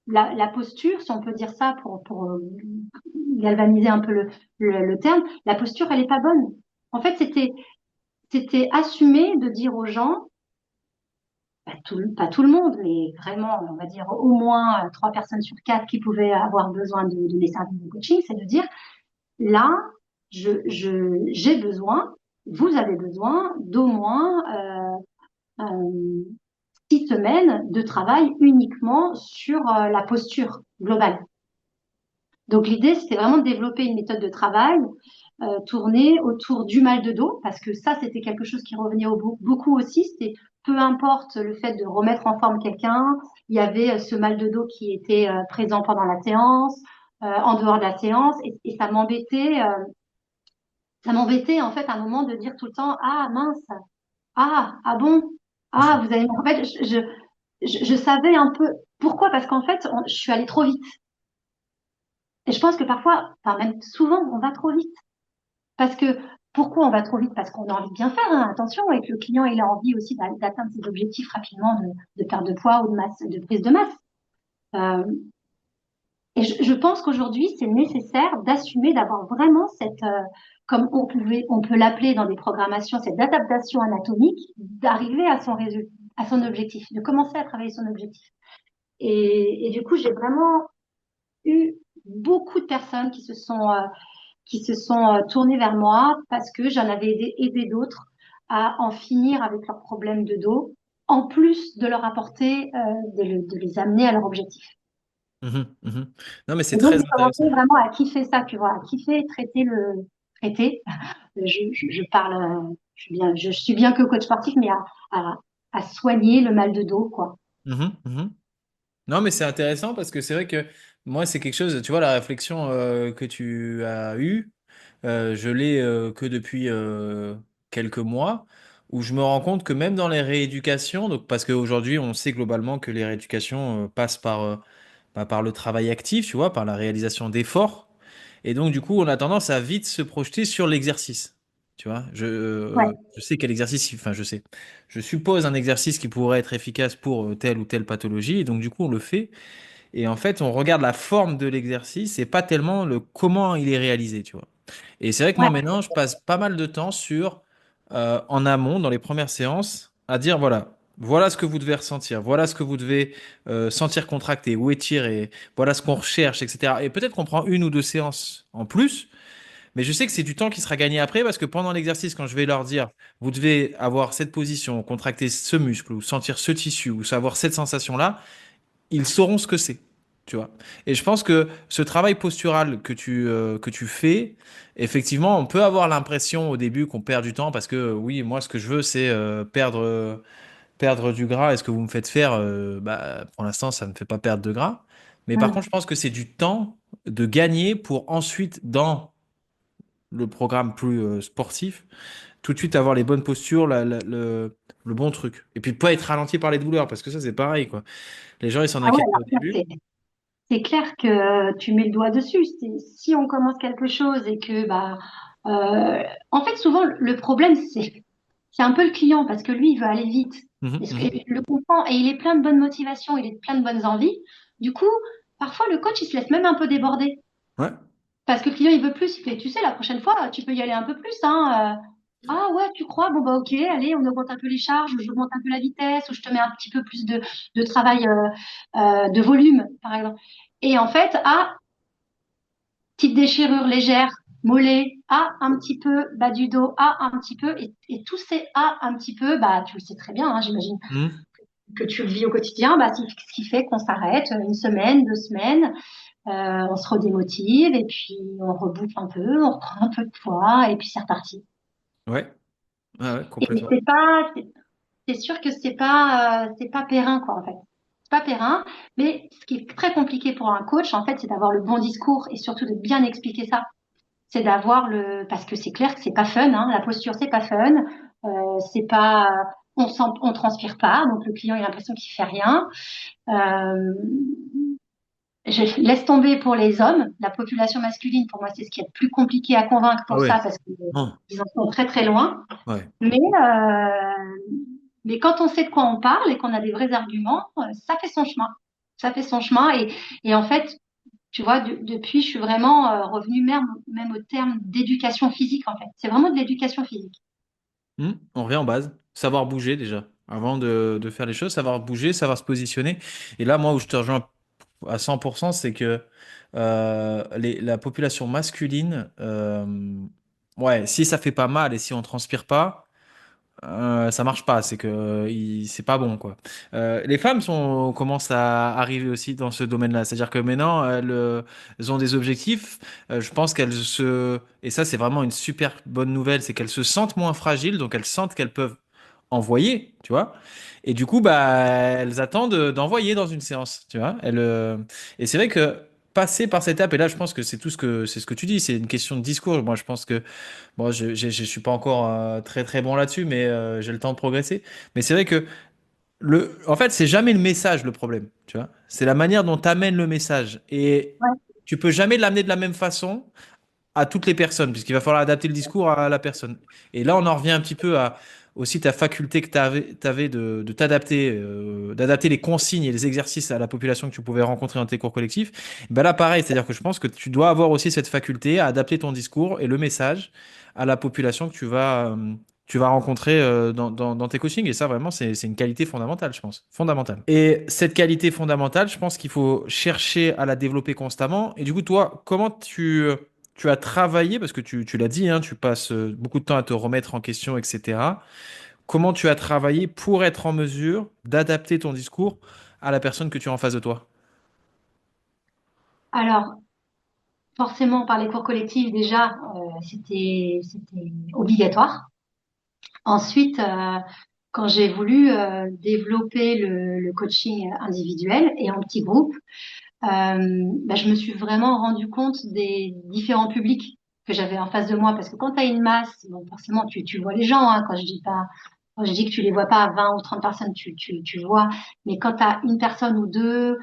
La posture, si on peut dire ça pour galvaniser un peu le terme, la posture, elle est pas bonne. En fait, c'était assumer de dire aux gens, pas tout le monde, mais vraiment, on va dire au moins 3 personnes sur 4 qui pouvaient avoir besoin de mes services de coaching, c'est de dire, là, j'ai besoin, vous avez besoin d'au moins 6 semaines de travail uniquement sur la posture globale. Donc l'idée, c'était vraiment de développer une méthode de travail tournée autour du mal de dos, parce que ça, c'était quelque chose qui revenait beaucoup aussi. C'était peu importe le fait de remettre en forme quelqu'un, il y avait ce mal de dos qui était présent pendant la séance, en dehors de la séance, et ça m'embêtait en fait à un moment de dire tout le temps, ah mince, ah bon, ah vous avez, en fait, je savais un peu pourquoi, parce qu'en fait, je suis allée trop vite. Et je pense que parfois, enfin même souvent, on va trop vite. Parce que Pourquoi on va trop vite? Parce qu'on a envie de bien faire, hein, attention, et que le client il a envie aussi d'atteindre ses objectifs rapidement de perte de poids ou de masse, de prise de masse. Euh, et je pense qu'aujourd'hui, c'est nécessaire d'assumer, d'avoir vraiment cette, comme on peut l'appeler dans des programmations, cette adaptation anatomique, d'arriver à son résultat, à son objectif, de commencer à travailler son objectif. Et du coup, j'ai vraiment eu beaucoup de personnes qui se sont tournées vers moi parce que j'en avais aidé d'autres à en finir avec leurs problèmes de dos, en plus de leur apporter, de les amener à leur objectif. Mhm, mhm. Non, mais c'est Et donc, très j'ai commencé intéressant. vraiment à kiffer ça, tu vois, à kiffer traiter. Je parle, je suis bien que coach sportif, mais à, à soigner le mal de dos, quoi. Mhm, mhm. Non, mais c'est intéressant parce que c'est vrai que moi, c'est quelque chose, tu vois, la réflexion que tu as eue, je l'ai que depuis quelques mois, où je me rends compte que même dans les rééducations, donc parce qu'aujourd'hui, on sait globalement que les rééducations passent par le travail actif, tu vois, par la réalisation d'efforts. Et donc, du coup, on a tendance à vite se projeter sur l'exercice. Tu vois, Ouais, je sais quel exercice, enfin, je sais. Je suppose un exercice qui pourrait être efficace pour telle ou telle pathologie. Et donc, du coup, on le fait. Et en fait, on regarde la forme de l'exercice et pas tellement le comment il est réalisé, tu vois. Et c'est vrai que ouais, moi, maintenant, je passe pas mal de temps sur, en amont, dans les premières séances, à dire, voilà ce que vous devez ressentir, voilà ce que vous devez sentir contracter ou étirer, voilà ce qu'on recherche, etc. Et peut-être qu'on prend une ou deux séances en plus, mais je sais que c'est du temps qui sera gagné après parce que pendant l'exercice, quand je vais leur dire, vous devez avoir cette position, contracter ce muscle ou sentir ce tissu ou savoir cette sensation-là, ils sauront ce que c'est, tu vois. Et je pense que ce travail postural que tu fais, effectivement, on peut avoir l'impression au début qu'on perd du temps parce que oui, moi, ce que je veux, c'est perdre du gras. Et ce que vous me faites faire, bah, pour l'instant, ça ne me fait pas perdre de gras. Mais par contre, je mm. pense que c'est du temps de gagner pour ensuite, dans le programme plus sportif, tout de suite avoir les bonnes postures, le bon truc. Et puis pas être ralenti par les douleurs, parce que ça, c'est pareil, quoi. Les gens, ils s'en Ah ouais, inquiètent pas alors au ça, début. c'est clair que tu mets le doigt dessus. Si on commence quelque chose et que, bah, euh, en fait, souvent, le problème, c'est un peu le client parce que lui, il veut aller vite. Mhm, Et mhm. je le comprends et il est plein de bonnes motivations, il est plein de bonnes envies. Du coup, parfois, le coach, il se laisse même un peu déborder. Ouais. Parce que le client, il veut plus. Il fait, tu sais, la prochaine fois, tu peux y aller un peu plus, hein. Ah ouais, tu crois? Bon, bah ok, allez, on augmente un peu les charges, ou j'augmente un peu la vitesse, ou je te mets un petit peu plus de travail, de volume, par exemple. Et en fait, ah, petite déchirure légère, mollet, ah, un petit peu, bas du dos, ah, un petit peu, et tous ces ah, un petit peu, bah, tu le sais très bien, hein, j'imagine Mhm. que tu le vis au quotidien, bah, c'est ce qui fait qu'on s'arrête une semaine, 2 semaines, on se redémotive et puis on rebouffe un peu, on reprend un peu de poids et puis c'est reparti. Ouais. Ouais, ouais, Et complètement. c'est sûr que c'est pas périn quoi en fait. C'est pas périn, mais ce qui est très compliqué pour un coach en fait, c'est d'avoir le bon discours et surtout de bien expliquer ça. C'est d'avoir parce que c'est clair que c'est pas fun, hein, la posture c'est pas fun, c'est pas, on transpire pas, donc le client il a l'impression qu'il fait rien. Euh, je laisse tomber pour les hommes. La population masculine, pour moi, c'est ce qui est le plus compliqué à convaincre Ah pour ouais. ça parce Non. qu'ils en sont très très loin. Ouais. Mais quand on sait de quoi on parle et qu'on a des vrais arguments, ça fait son chemin. Ça fait son chemin et en fait, tu vois, depuis, je suis vraiment revenue même au terme d'éducation physique en fait. C'est vraiment de l'éducation physique. On revient en base. Savoir bouger déjà. Avant de faire les choses, savoir bouger, savoir se positionner. Et là, moi, où je te rejoins à 100%, c'est que la population masculine, ouais, si ça fait pas mal et si on transpire pas, ça marche pas, c'est que c'est pas bon quoi. Les femmes commencent à arriver aussi dans ce domaine-là, c'est-à-dire que maintenant elles ont des objectifs. Je pense qu'elles et ça c'est vraiment une super bonne nouvelle, c'est qu'elles se sentent moins fragiles, donc elles sentent qu'elles peuvent envoyer, tu vois. Et du coup bah elles attendent d'envoyer dans une séance, tu vois. Et c'est vrai que passer par cette étape, et là je pense que c'est ce que tu dis, c'est une question de discours. Moi je pense que bon, je suis pas encore très très bon là-dessus, mais j'ai le temps de progresser. Mais c'est vrai que en fait, c'est jamais le message le problème, tu vois. C'est la manière dont tu amènes le message. Et Ouais. tu peux jamais l'amener de la même façon à toutes les personnes, puisqu'il va falloir adapter le discours à la personne. Et là, on en revient un petit peu à aussi ta faculté que tu avais de t'adapter, d'adapter les consignes et les exercices à la population que tu pouvais rencontrer dans tes cours collectifs. Ben là, pareil, c'est-à-dire que je pense que tu dois avoir aussi cette faculté à adapter ton discours et le message à la population que tu vas rencontrer dans tes coachings. Et ça, vraiment, c'est une qualité fondamentale, je pense. Fondamentale. Et cette qualité fondamentale, je pense qu'il faut chercher à la développer constamment. Et du coup, toi, comment tu as travaillé, parce que tu l'as dit, hein, tu passes beaucoup de temps à te remettre en question, etc. Comment tu as travaillé pour être en mesure d'adapter ton discours à la personne que tu as en face de toi? Alors, forcément, par les cours collectifs, déjà, c'était obligatoire. Ensuite, quand j'ai voulu développer le coaching individuel et en petit groupe, bah, je me suis vraiment rendu compte des différents publics que j'avais en face de moi. Parce que quand tu as une masse, bon, forcément, tu vois les gens. Hein, quand je dis pas, quand je dis que tu les vois pas à 20 ou 30 personnes, tu vois. Mais quand tu as une personne ou deux,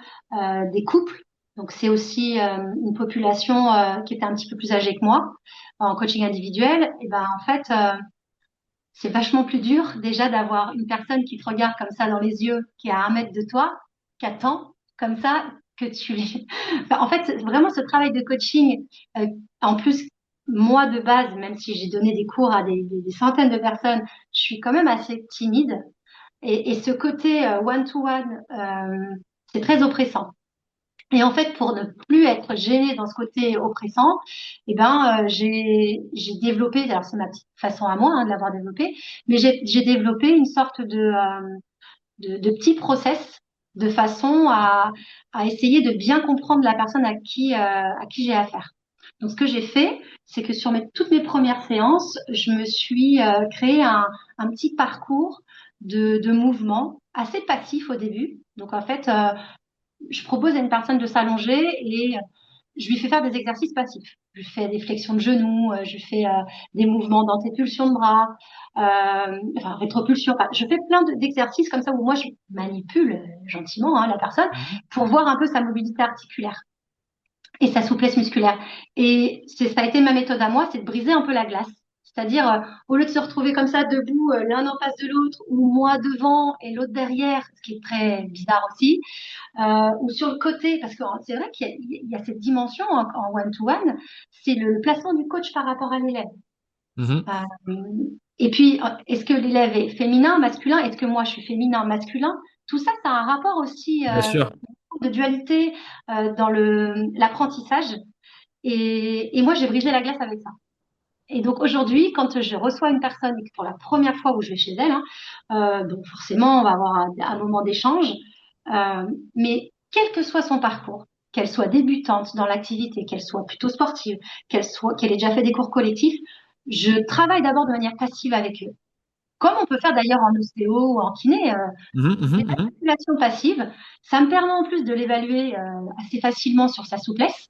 des couples, donc c'est aussi une population qui était un petit peu plus âgée que moi en coaching individuel, et ben en fait, c'est vachement plus dur déjà d'avoir une personne qui te regarde comme ça dans les yeux, qui est à 1 mètre de toi, qui attend comme ça que tu les... Enfin, en fait, vraiment ce travail de coaching, euh, en plus, moi de base, même si j'ai donné des cours à des centaines de personnes, je suis quand même assez timide. Et ce côté one-to-one, c'est très oppressant. Et en fait, pour ne plus être gênée dans ce côté oppressant, eh ben, j'ai développé, alors c'est ma petite façon à moi hein, de l'avoir développé, mais j'ai développé une sorte de petit process de façon à essayer de bien comprendre la personne à qui j'ai affaire. Donc, ce que j'ai fait, c'est que sur toutes mes premières séances, je me suis créé un petit parcours de mouvement assez passif au début. Donc, en fait, je propose à une personne de s'allonger et je lui fais faire des exercices passifs. Je lui fais des flexions de genoux, je lui fais des mouvements d'antépulsion de bras, enfin rétropulsion. Enfin, je fais plein d'exercices comme ça où moi je manipule gentiment hein, la personne Mhm. pour voir un peu sa mobilité articulaire et sa souplesse musculaire. Et ça a été ma méthode à moi, c'est de briser un peu la glace. C'est-à-dire, au lieu de se retrouver comme ça debout, l'un en face de l'autre, ou moi devant et l'autre derrière, ce qui est très bizarre aussi, ou sur le côté, parce que c'est vrai qu'il y a cette dimension en one-to-one, c'est le placement du coach par rapport à l'élève. Mhm. Euh, et puis, est-ce que l'élève est féminin, masculin? Est-ce que moi, je suis féminin, masculin? Tout ça, ça a un rapport aussi Bien sûr. de dualité dans l'apprentissage. Et moi, j'ai brisé la glace avec ça. Et donc aujourd'hui, quand je reçois une personne et que pour la première fois où je vais chez elle, hein, donc forcément, on va avoir un moment d'échange, mais quel que soit son parcours, qu'elle soit débutante dans l'activité, qu'elle soit plutôt sportive, qu'elle ait déjà fait des cours collectifs, je travaille d'abord de manière passive avec eux. Comme on peut faire d'ailleurs en ostéo ou en kiné, Mhm, des mhm, mhm. manipulations passives, ça me permet en plus de l'évaluer assez facilement sur sa souplesse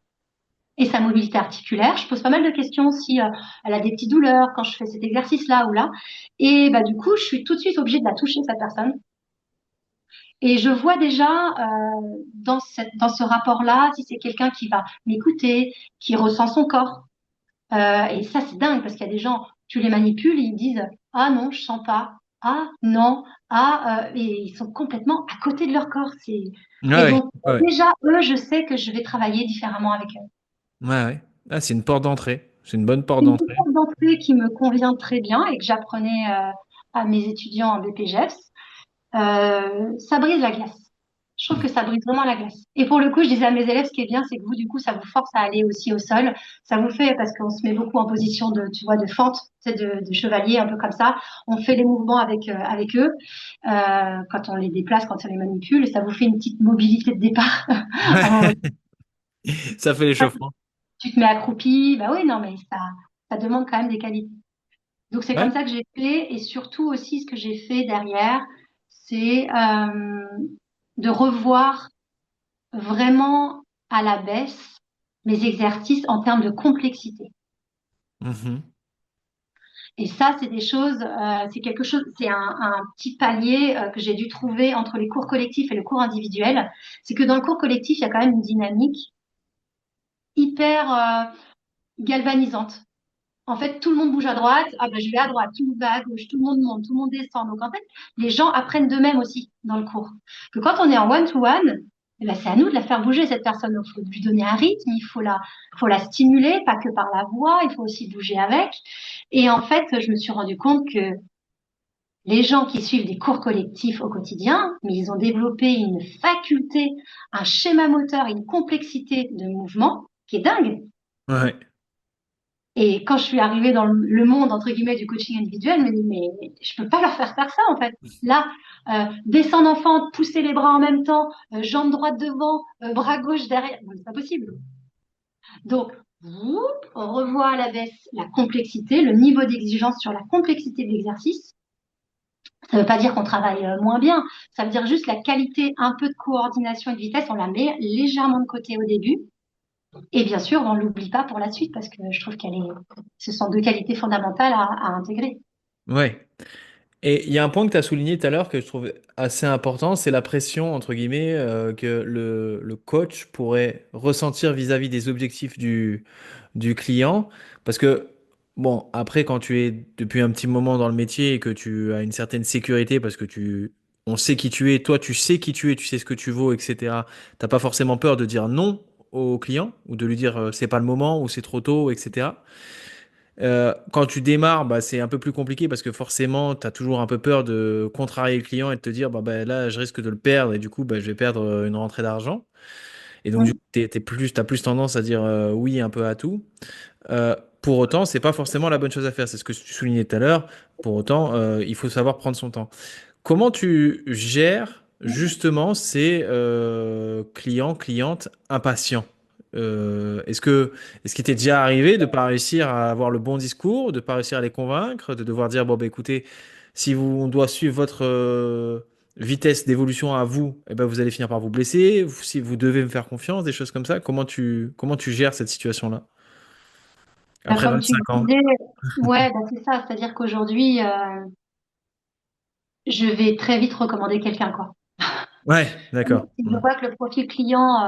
et sa mobilité articulaire. Je pose pas mal de questions si elle a des petites douleurs quand je fais cet exercice-là ou là. Et bah, du coup, je suis tout de suite obligée de la toucher, cette personne. Et je vois déjà dans ce rapport-là si c'est quelqu'un qui va m'écouter, qui ressent son corps. Et ça, c'est dingue parce qu'il y a des gens, tu les manipules, ils disent ah non, je sens pas. Ah non, et ils sont complètement à côté de leur corps. Ouais, Et ouais, donc, ouais, ouais. déjà, eux, je sais que je vais travailler différemment avec eux. Ouais, ouais. Ah, c'est une porte d'entrée. C'est une bonne porte C'est une d'entrée. méthode d'entrée qui me convient très bien et que j'apprenais à mes étudiants en BPGEPS. Ça brise la glace. Je trouve que ça brise vraiment la glace. Et pour le coup, je disais à mes élèves, ce qui est bien, c'est que vous, du coup, ça vous force à aller aussi au sol. Ça vous fait, parce qu'on se met beaucoup en position de, tu vois, de fente, tu sais, de chevalier, un peu comme ça. On fait les mouvements avec eux, quand on les déplace, quand on les manipule, et ça vous fait une petite mobilité de départ. À un moment Ouais. Ça fait donné, l'échauffement. tu te mets accroupi, bah oui, non, mais ça demande quand même des qualités. Donc c'est Ouais. comme ça que j'ai fait et surtout aussi ce que j'ai fait derrière, c'est de revoir vraiment à la baisse mes exercices en termes de complexité. Mhm. Et ça, c'est des choses, c'est quelque chose, c'est un petit palier que j'ai dû trouver entre les cours collectifs et le cours individuel. C'est que dans le cours collectif, il y a quand même une dynamique hyper. galvanisante. En fait, tout le monde bouge à droite, ah ben, je vais à droite, tout le monde va à gauche, tout le monde monte, tout le monde descend. Donc en fait, les gens apprennent d'eux-mêmes aussi dans le cours. Que quand on est en one-to-one, eh ben, c'est à nous de la faire bouger, cette personne. Il faut lui donner un rythme, faut la stimuler, pas que par la voix, il faut aussi bouger avec. Et en fait, je me suis rendu compte que les gens qui suivent des cours collectifs au quotidien, mais ils ont développé une faculté, un schéma moteur, une complexité de mouvement qui est dingue. Ouais. Et quand je suis arrivée dans le monde, entre guillemets, du coaching individuel, je me dis, mais je peux pas leur faire ça, en fait. Là, descendre en fente, pousser les bras en même temps, jambe droite devant, bras gauche derrière, bon, c'est pas possible. Donc, on revoit à la baisse la complexité, le niveau d'exigence sur la complexité de l'exercice. Ça veut pas dire qu'on travaille moins bien, ça veut dire juste la qualité, un peu de coordination et de vitesse, on la met légèrement de côté au début. Et bien sûr, on ne l'oublie pas pour la suite parce que je trouve ce sont deux qualités fondamentales à intégrer. Ouais. Et il y a un point que tu as souligné tout à l'heure que je trouve assez important, c'est la pression, entre guillemets, que le coach pourrait ressentir vis-à-vis des objectifs du client. Parce que, bon, après, quand tu es depuis un petit moment dans le métier et que tu as une certaine sécurité, parce que on sait qui tu es, toi, tu sais qui tu es, tu sais ce que tu vaux, etc. T'as pas forcément peur de dire non au client ou de lui dire c'est pas le moment ou c'est trop tôt, etc. Quand tu démarres, bah, c'est un peu plus compliqué parce que forcément, tu as toujours un peu peur de contrarier le client et de te dire, bah, là, je risque de le perdre et du coup, bah, je vais perdre une rentrée d'argent. Et donc, du coup, t'as plus tendance à dire oui un peu à tout. Pour autant, c'est pas forcément la bonne chose à faire. C'est ce que tu soulignais tout à l'heure. Pour autant, il faut savoir prendre son temps. Comment tu gères justement ces clients, clientes impatients? Est-ce qu'il t'est déjà arrivé de pas réussir à avoir le bon discours, de pas réussir à les convaincre, de devoir dire, bon, bah, écoutez, si on doit suivre votre vitesse d'évolution à vous, eh ben, vous allez finir par vous blesser, si vous devez me faire confiance, des choses comme ça, comment tu gères cette situation-là Bah, après comme tu le 25 ans? disais, ouais, bah, c'est ça. C'est-à-dire qu'aujourd'hui, je vais très vite recommander quelqu'un, quoi. Ouais, d'accord. Si je Ouais. vois que le profil client,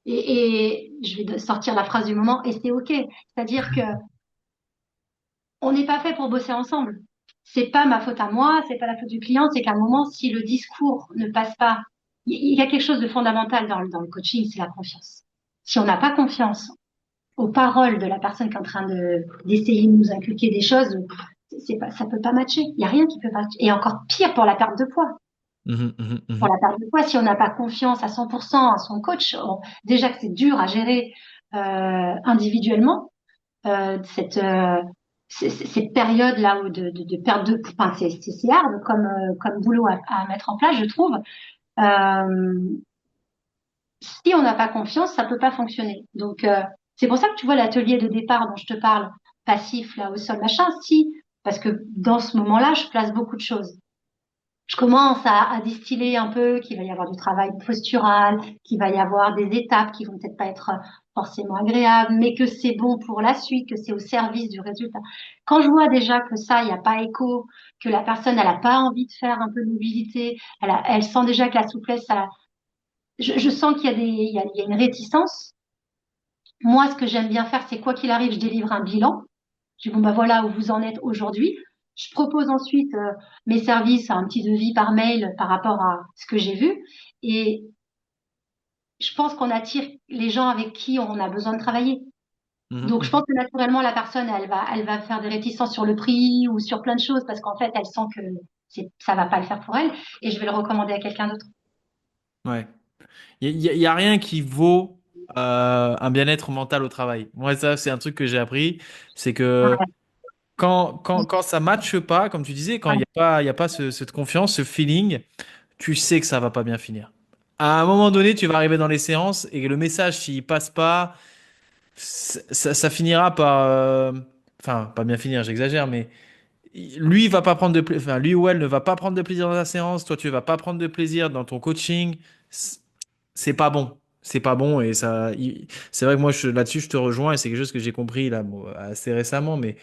et je vais sortir la phrase du moment, et c'est OK. C'est-à-dire que on n'est pas fait pour bosser ensemble. C'est pas ma faute à moi, c'est pas la faute du client, c'est qu'à un moment, si le discours ne passe pas, il y a quelque chose de fondamental dans le coaching, c'est la confiance. Si on n'a pas confiance aux paroles de la personne qui est en train d'essayer de nous inculquer des choses, c'est pas, ça peut pas matcher. Il y a rien qui peut matcher. Et encore pire pour la perte de poids. Mhm, mhm, Pour mhm. la perte de poids, si on n'a pas confiance à 100% à son coach, déjà que c'est dur à gérer individuellement, cette ces périodes-là où de perte de, enfin, c'est hard comme boulot à mettre en place, je trouve. Euh, Si on n'a pas confiance, ça peut pas fonctionner. Donc, c'est pour ça que tu vois l'atelier de départ dont je te parle, passif, là, au sol, machin, si, parce que dans ce moment-là, je place beaucoup de choses. Je commence à distiller un peu qu'il va y avoir du travail postural, qu'il va y avoir des étapes qui vont peut-être pas être forcément agréables, mais que c'est bon pour la suite, que c'est au service du résultat. Quand je vois déjà que ça, il n'y a pas écho, que la personne, elle a pas envie de faire un peu de mobilité, elle sent déjà que la souplesse, je sens qu'il y a il y a une réticence. Moi, ce que j'aime bien faire, c'est quoi qu'il arrive, je délivre un bilan. Je dis, bon, bah voilà où vous en êtes aujourd'hui. Je propose ensuite mes services, un petit devis par mail par rapport à ce que j'ai vu. Et je pense qu'on attire les gens avec qui on a besoin de travailler. Mhm, Donc, je pense mhm. que naturellement, la personne, elle va faire des réticences sur le prix ou sur plein de choses parce qu'en fait, elle sent que ça va pas le faire pour elle et je vais le recommander à quelqu'un d'autre. Ouais. Il y a rien qui vaut un bien-être mental au travail. Moi, ça, c'est un truc que j'ai appris. C'est que Ouais, quand ça matche pas, comme tu disais, quand il y a pas cette confiance, ce feeling, tu sais que ça va pas bien finir. À un moment donné, tu vas arriver dans les séances et le message, s'il passe pas, ça finira par, enfin, pas bien finir, j'exagère, mais lui, il va pas prendre de enfin, lui ou elle ne va pas prendre de plaisir dans la séance. Toi, tu vas pas prendre de plaisir dans ton coaching. C'est pas bon. C'est pas bon et c'est vrai que moi là-dessus je te rejoins et c'est quelque chose que j'ai compris là bon, assez récemment mais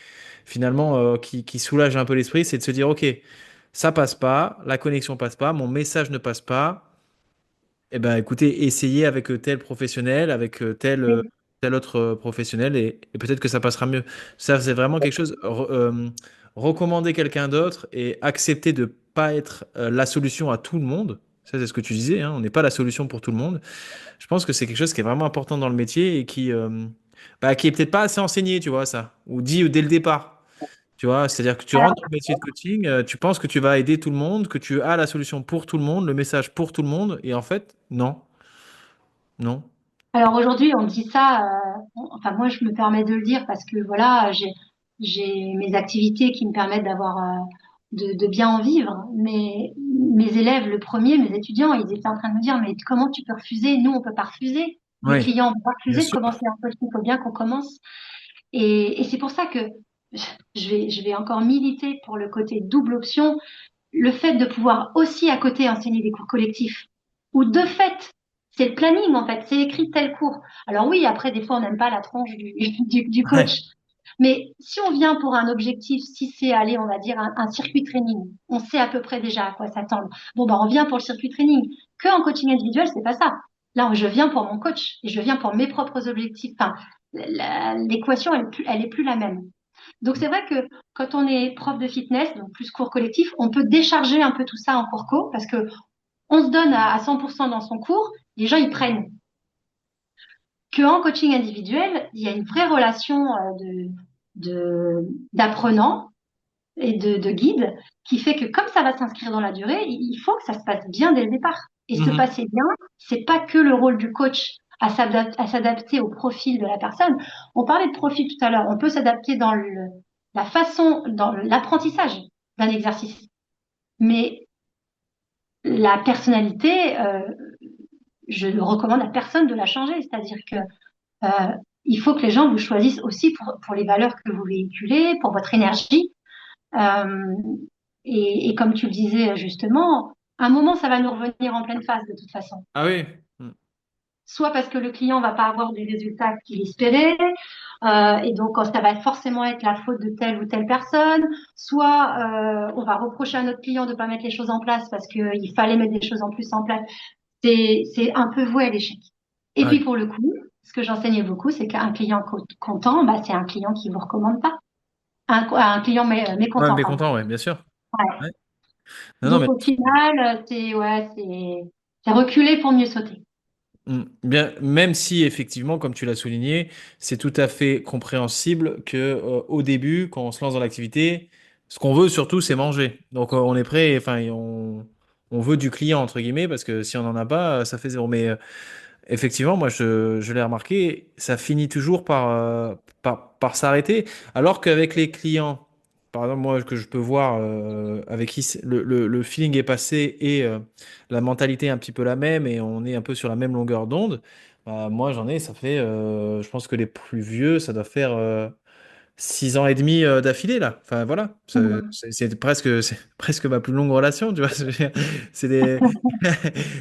finalement qui soulage un peu l'esprit, c'est de se dire ok, ça passe pas, la connexion passe pas, mon message ne passe pas. Eh ben écoutez, essayez avec tel professionnel, avec tel ouais. tel autre professionnel et peut-être que ça passera mieux. Ça, c'est vraiment quelque chose. Recommander quelqu'un d'autre et accepter de pas être la solution à tout le monde. Ça, c'est ce que tu disais, hein, on n'est pas la solution pour tout le monde. Je pense que c'est quelque chose qui est vraiment important dans le métier et qui est peut-être pas assez enseigné, tu vois, ça, ou dit dès le départ. Tu vois, c'est-à-dire que tu rentres dans le métier de coaching, tu penses que tu vas aider tout le monde, que tu as la solution pour tout le monde, le message pour tout le monde, et en fait, non, non. Alors aujourd'hui, on dit ça, enfin moi je me permets de le dire parce que voilà, j'ai mes activités qui me permettent d'avoir de bien en vivre. Mais mes élèves, le premier, mes étudiants, ils étaient en train de me dire, mais comment tu peux refuser? Nous, on peut pas refuser. Les Oui, clients, on peut pas bien refuser de sûr. commencer un coaching. Il faut bien qu'on commence. Et c'est pour ça que je vais encore militer pour le côté double option, le fait de pouvoir aussi à côté enseigner des cours collectifs, ou de fait, c'est le planning en fait, c'est écrit tel cours. Alors oui, après des fois on n'aime pas la tronche du Ouais. coach, mais si on vient pour un objectif, si c'est aller, on va dire un circuit training, on sait à peu près déjà à quoi s'attendre. Bon bah on vient pour le circuit training. Que en coaching individuel, c'est pas ça. Là, je viens pour mon coach et je viens pour mes propres objectifs. Enfin, l'équation, elle est plus la même. Donc c'est vrai que quand on est prof de fitness, donc plus cours collectif, on peut décharger un peu tout ça en cours co parce que on se donne à 100% dans son cours, les gens ils prennent. Que en coaching individuel, il y a une vraie relation d'apprenant et de guide qui fait que comme ça va s'inscrire dans la durée, il faut que ça se passe bien dès le départ. Et se Mhm. passer bien, c'est pas que le rôle du coach à s'adapter au profil de la personne. On parlait de profil tout à l'heure. On peut s'adapter dans la façon, dans l'apprentissage d'un exercice. Mais la personnalité, je recommande à personne de la changer. C'est-à-dire que il faut que les gens vous choisissent aussi pour les valeurs que vous véhiculez, pour votre énergie. Euh, et comme tu le disais justement, à un moment, ça va nous revenir en pleine face de toute façon. Ah oui. Mm. Soit parce que le client va pas avoir des résultats qu'il espérait, et donc ça va forcément être la faute de telle ou telle personne, soit on va reprocher à notre client de pas mettre les choses en place parce qu'il fallait mettre des choses en plus en place. C'est un peu voué à l'échec. Et puis Ouais. pour le coup, ce que j'enseignais beaucoup, c'est qu'un client content, bah, c'est un client qui vous recommande pas. Un client Ouais, mécontent, mais pardon. content, ouais, bien sûr. Ouais. Ouais. Non, non, mais Donc au final, c'est reculer pour mieux sauter. bien, même si effectivement, comme tu l'as souligné, c'est tout à fait compréhensible que au début, quand on se lance dans l'activité, ce qu'on veut surtout, c'est manger. Donc on est prêt, enfin, on veut du client entre guillemets, parce que si on n'en a pas, ça fait zéro. Mais effectivement, moi, je l'ai remarqué, ça finit toujours par s'arrêter. Alors qu'avec les clients, par exemple, moi, que je peux voir avec qui le feeling est passé et la mentalité est un petit peu la même et on est un peu sur la même longueur d'onde, bah, moi, ça fait, je pense que les plus vieux, ça doit faire 6 ans et demi d'affilée là. Enfin voilà, Mhm. c'est presque ma plus longue relation, tu vois. C'est des,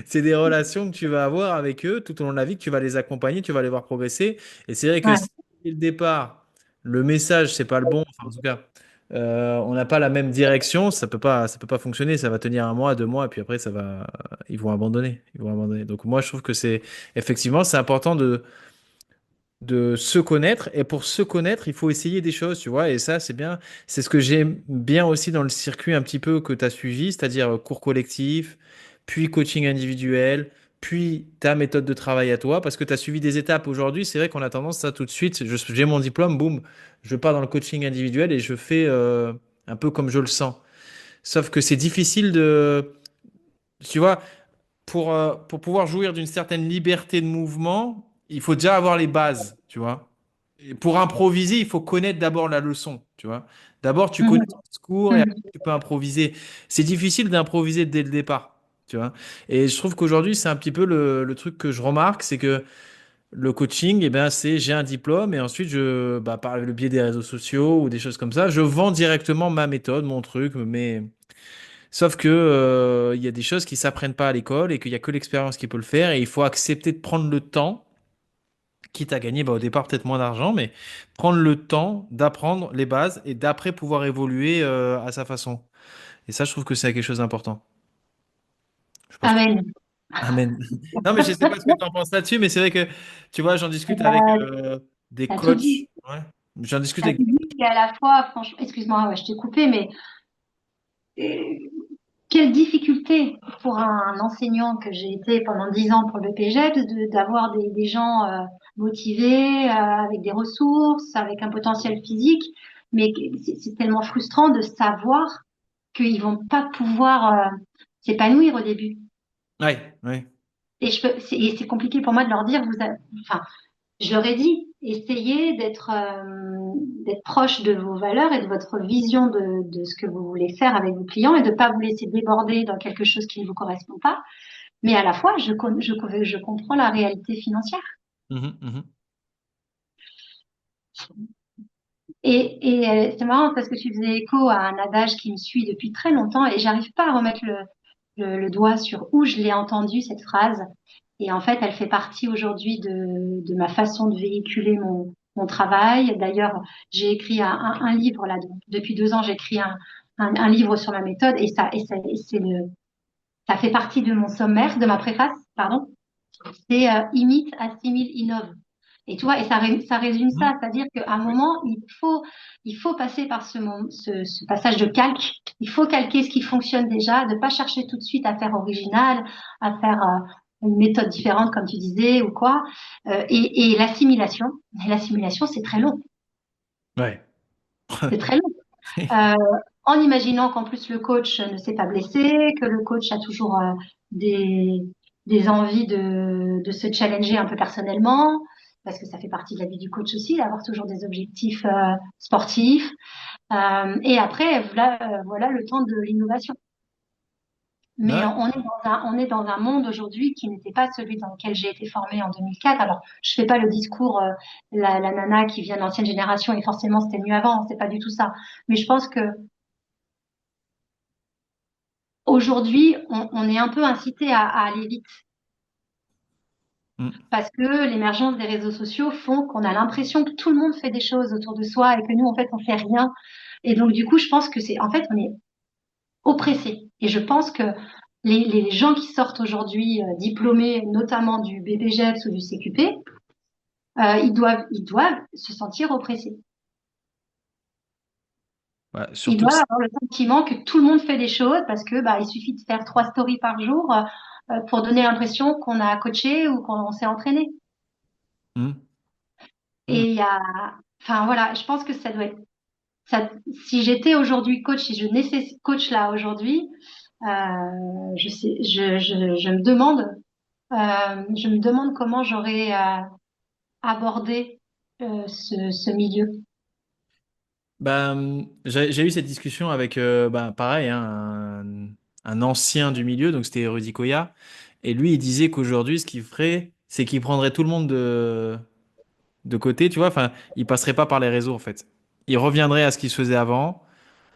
c'est des relations que tu vas avoir avec eux tout au long de la vie, que tu vas les accompagner, tu vas les voir progresser. Et c'est vrai que Ouais. si dès le départ, le message, c'est pas le bon, enfin, en tout cas, on n'a pas la même direction, ça peut pas fonctionner. Ça va tenir 1 mois, 2 mois, et puis après, ils vont abandonner. Ils vont abandonner. Donc moi, je trouve que effectivement, c'est important de se connaître. Et pour se connaître, il faut essayer des choses, tu vois. Et ça, c'est bien. C'est ce que j'aime bien aussi dans le circuit un petit peu que tu as suivi, c'est-à-dire cours collectif, puis coaching individuel, puis ta méthode de travail à toi, parce que tu as suivi des étapes. Aujourd'hui, c'est vrai qu'on a tendance, ça tout de suite, j'ai mon diplôme, boum, je pars dans le coaching individuel et je fais un peu comme je le sens. Sauf que c'est difficile tu vois, pour pouvoir jouir d'une certaine liberté de mouvement, il faut déjà avoir les bases, tu vois. Et pour improviser, il faut connaître d'abord la leçon, tu vois. D'abord, tu connais ton Mhm. discours et après, Mhm. tu peux improviser. C'est difficile d'improviser dès le départ, tu vois. Et je trouve qu'aujourd'hui, c'est un petit peu le truc que je remarque, c'est que le coaching, eh ben, j'ai un diplôme et ensuite, par le biais des réseaux sociaux ou des choses comme ça, je vends directement ma méthode, mon truc, sauf que, il y a des choses qui s'apprennent pas à l'école et qu'il y a que l'expérience qui peut le faire et il faut accepter de prendre le temps, quitte à gagner, au départ peut-être moins d'argent, mais prendre le temps d'apprendre les bases et d'après pouvoir évoluer, à sa façon. Et ça, je trouve que c'est quelque chose d'important. Je sais pas ce que... Amen. Amen. Non, mais je sais pas ce que tu en penses là-dessus, mais c'est vrai que, tu vois, j'en discute avec des T'as tout coachs. dit. Ouais. J'en discute T'as avec. tout dit. Et à la fois, franchement, excuse-moi, ouais, je t'ai coupé, mais euh, quelle difficulté pour un enseignant que j'ai été pendant 10 ans pour le BPGEPS d'avoir des gens motivés, avec des ressources, avec un potentiel physique, mais c'est tellement frustrant de savoir qu'ils vont pas pouvoir s'épanouir au début. Ouais, ouais. Et c'est compliqué pour moi de leur dire, enfin, je leur ai dit, essayez d'être proche de vos valeurs et de votre vision de ce que vous voulez faire avec vos clients et de pas vous laisser déborder dans quelque chose qui ne vous correspond pas. Mais à la fois, je comprends la réalité financière. Mhm, mhm. Et c'est marrant parce que tu faisais écho à un adage qui me suit depuis très longtemps et j'arrive pas à remettre le doigt sur où je l'ai entendu, cette phrase. Et en fait, elle fait partie aujourd'hui de ma façon de véhiculer mon travail. D'ailleurs, j'ai écrit un livre là. Depuis 2 ans, j'écris un livre sur ma méthode ça fait partie de mon sommaire, de ma préface, pardon. C'est imite, assimile, innove. Et tu vois, ça résume ça, Mhm. c'est-à-dire qu'à un moment, il faut passer par ce passage de calque. Il faut calquer ce qui fonctionne déjà, de pas chercher tout de suite à faire original, à faire une méthode différente, comme tu disais, ou quoi. Et l'assimilation, c'est très long. Ouais. C'est très long. Euh, En imaginant qu'en plus le coach ne s'est pas blessé, que le coach a toujours des, des envies de se challenger un peu personnellement, parce que ça fait partie de la vie du coach aussi, d'avoir toujours des objectifs sportifs. Et après, voilà le temps de l'innovation. Mais Ouais. on est dans un monde aujourd'hui qui n'était pas celui dans lequel j'ai été formée en 2004. Alors, je fais pas le discours, la nana qui vient de l'ancienne génération et forcément c'était mieux avant, c'est pas du tout ça. Mais je pense que aujourd'hui, on est un peu incité à aller vite Mm. parce que l'émergence des réseaux sociaux font qu'on a l'impression que tout le monde fait des choses autour de soi et que nous, en fait, on fait rien. Et donc, du coup, je pense que en fait, on est oppressé. Et je pense que les gens qui sortent aujourd'hui diplômés, notamment du BPGEPS ou du CQP, ils doivent se sentir oppressés. Ouais, Ils surtout que doivent avoir le sentiment que tout le monde fait des choses parce que bah, il suffit de faire 3 stories par jour pour donner l'impression qu'on a coaché ou qu'on s'est entraîné. Mm. Mm. Et il y a, enfin voilà, je pense que ça doit être, ça, si j'étais aujourd'hui coach, si je naissais coach là aujourd'hui, je me demande comment j'aurais abordé ce milieu. Ben, j'ai eu cette discussion avec, ben, pareil, hein, un ancien du milieu, donc c'était Rudy Koya. Et lui, il disait qu'aujourd'hui, ce qu'il ferait, c'est qu'il prendrait tout le monde de côté, tu vois. Enfin, il passerait pas par les réseaux, en fait. Il reviendrait à ce qu'il se faisait avant,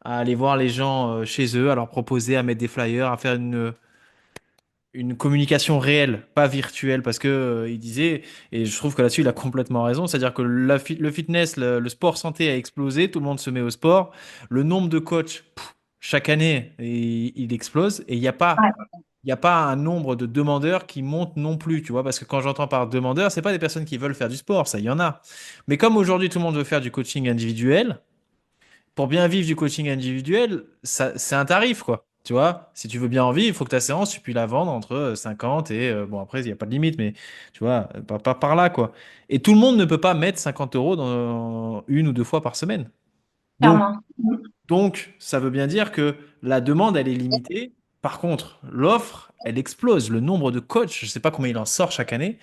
à aller voir les gens chez eux, à leur proposer, à mettre des flyers, à faire une communication réelle, pas virtuelle, parce que il disait, et je trouve que là-dessus il a complètement raison, c'est-à-dire que le fitness, le sport santé a explosé, tout le monde se met au sport, le nombre de coachs chaque année il explose, et Ouais, il y a pas un nombre de demandeurs qui monte non plus, tu vois, parce que quand j'entends par demandeur, c'est pas des personnes qui veulent faire du sport, ça il y en a, mais comme aujourd'hui tout le monde veut faire du coaching individuel, pour bien vivre du coaching individuel, ça, c'est un tarif, quoi. Tu vois, si tu veux bien en vivre, il faut que ta séance, tu puisses la vendre entre 50 et, bon, après, il n'y a pas de limite, mais tu vois, pas par là, quoi. Et tout le monde ne peut pas mettre 50 euros dans une ou deux fois par semaine. Donc, clairement. donc, ça veut bien dire que la demande, elle est limitée. Par contre, l'offre, elle explose. Le nombre de coachs, je ne sais pas combien il en sort chaque année,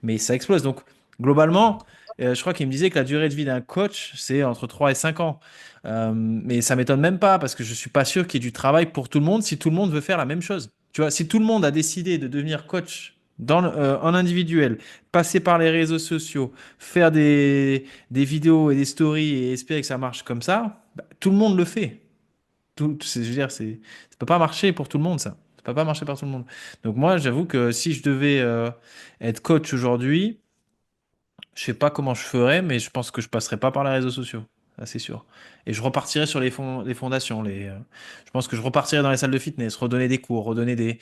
mais ça explose. Donc, globalement, je crois qu'il me disait que la durée de vie d'un coach, c'est entre 3 et 5 ans. Mais ça m'étonne même pas parce que je suis pas sûr qu'il y ait du travail pour tout le monde si tout le monde veut faire la même chose. Tu vois, si tout le monde a décidé de devenir coach en individuel, passer par les réseaux sociaux, faire des vidéos et des stories et espérer que ça marche comme ça, bah, tout le monde le fait. Je veux dire, ça peut pas marcher pour tout le monde, ça. Ça peut pas marcher pour tout le monde. Donc moi, j'avoue que si je devais être coach aujourd'hui, je sais pas comment je ferais, mais je pense que je passerais pas par les réseaux sociaux. ça, c'est sûr. Et je repartirai sur les fondations. Je pense que je repartirai dans les salles de fitness, redonner des cours, redonner des.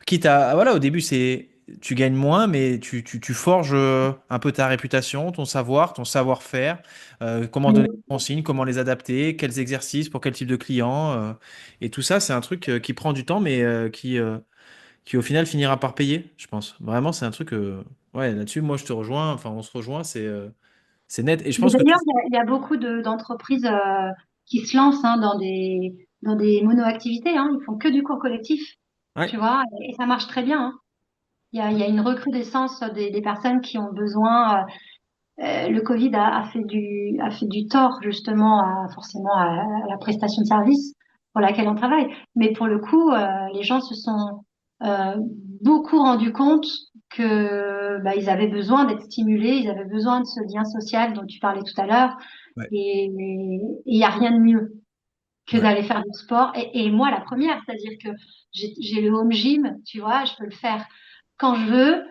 Quitte voilà, au début, tu gagnes moins, mais tu forges un peu ta réputation, ton savoir, ton savoir-faire, comment donner des consignes, comment les adapter, quels exercices pour quel type de client. Et tout ça, c'est un truc qui prend du temps, mais qui au final finira par payer, je pense. Vraiment, c'est un truc. Ouais, là-dessus, moi, je te rejoins. Enfin, on se rejoint, c'est net. Et je Mais pense que tout. d'ailleurs, il y a beaucoup d'entreprises qui se lancent hein, dans des mono-activités. Hein. Ils font que du cours collectif, Ouais, tu vois, et ça marche très bien. Hein. Il y a une recrudescence des personnes qui ont besoin. Le Covid a fait du tort justement forcément à la prestation de service pour laquelle on travaille. Mais pour le coup, les gens se sont euh, beaucoup rendus compte que bah, ils avaient besoin d'être stimulés, ils avaient besoin de ce lien social dont tu parlais tout à l'heure. ouais, Et il n'y a rien de mieux que ouais. d'aller faire du sport. Et moi, la première, c'est-à-dire que j'ai le home gym, tu vois, je peux le faire quand je veux.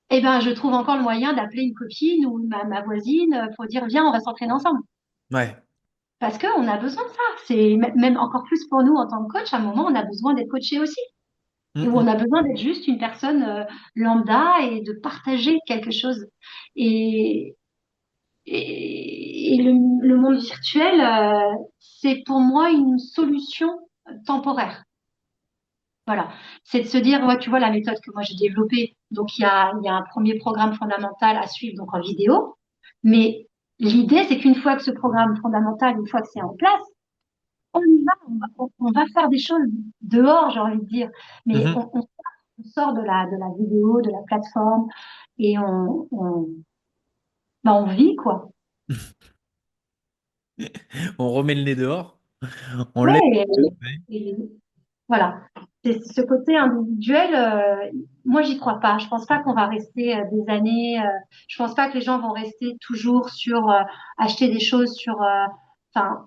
Eh ben, je trouve encore le moyen d'appeler une copine ou ma voisine pour dire, viens, on va s'entraîner ensemble. Ouais. Parce qu'on a besoin de ça. C'est même encore plus pour nous en tant que coach. À un moment, on a besoin d'être coaché aussi. Mm, Ou on mm. a besoin d'être juste une personne lambda et de partager quelque chose. Et, et le monde virtuel, c'est pour moi une solution temporaire. Voilà, c'est de se dire, ouais, tu vois, la méthode que moi j'ai développée, donc il y a un premier programme fondamental à suivre, donc en vidéo, mais l'idée, c'est qu'une fois que ce programme fondamental, une fois que c'est en place, on y va, on va faire des choses dehors, j'ai envie de dire, mais Mhm. on sort de la vidéo, de la plateforme, et bah, on vit, quoi. On remet le nez dehors. On Ouais, l'aide. et voilà. C'est ce côté individuel, moi j'y crois pas. Je pense pas qu'on va rester des années. Je pense pas que les gens vont rester toujours sur acheter des choses, sur enfin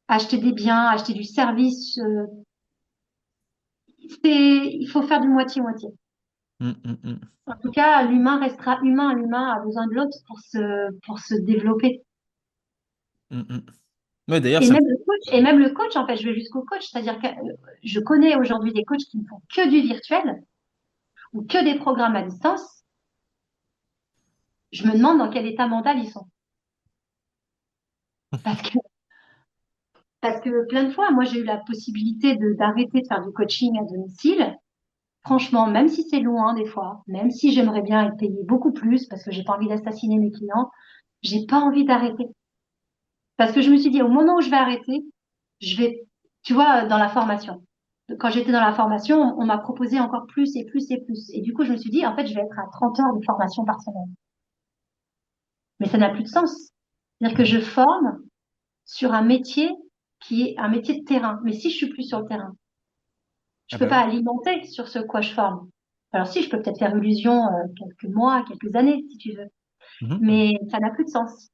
acheter des biens, acheter du service. Il faut faire du moitié-moitié. Mm, mm, mm. En tout cas, l'humain restera humain. L'humain a besoin de l'autre pour se développer. Mm, mm. Ouais, d'ailleurs, ça. Et même le coach, en fait, je vais jusqu'au coach, c'est-à-dire que je connais aujourd'hui des coachs qui ne font que du virtuel ou que des programmes à distance. Je me demande dans quel état mental ils sont. Parce que, parce que plein de fois, moi, j'ai eu la possibilité d'arrêter de faire du coaching à domicile. Franchement, même si c'est loin des fois, même si j'aimerais bien être payée beaucoup plus parce que j'ai pas envie d'assassiner mes clients, j'ai pas envie d'arrêter. Parce que je me suis dit, au moment où je vais arrêter, je vais, tu vois, dans la formation. Quand j'étais dans la formation, on m'a proposé encore plus et plus et plus. Et du coup, je me suis dit, en fait, je vais être à 30 heures de formation par semaine. Mais ça n'a plus de sens. C'est-à-dire que je forme sur un métier qui est un métier de terrain. Mais si je suis plus sur le terrain, je Ah peux bah pas oui. alimenter sur ce quoi je forme. Alors si, je peux peut-être faire illusion quelques mois, quelques années, si tu veux. Mhm. Mais ça n'a plus de sens.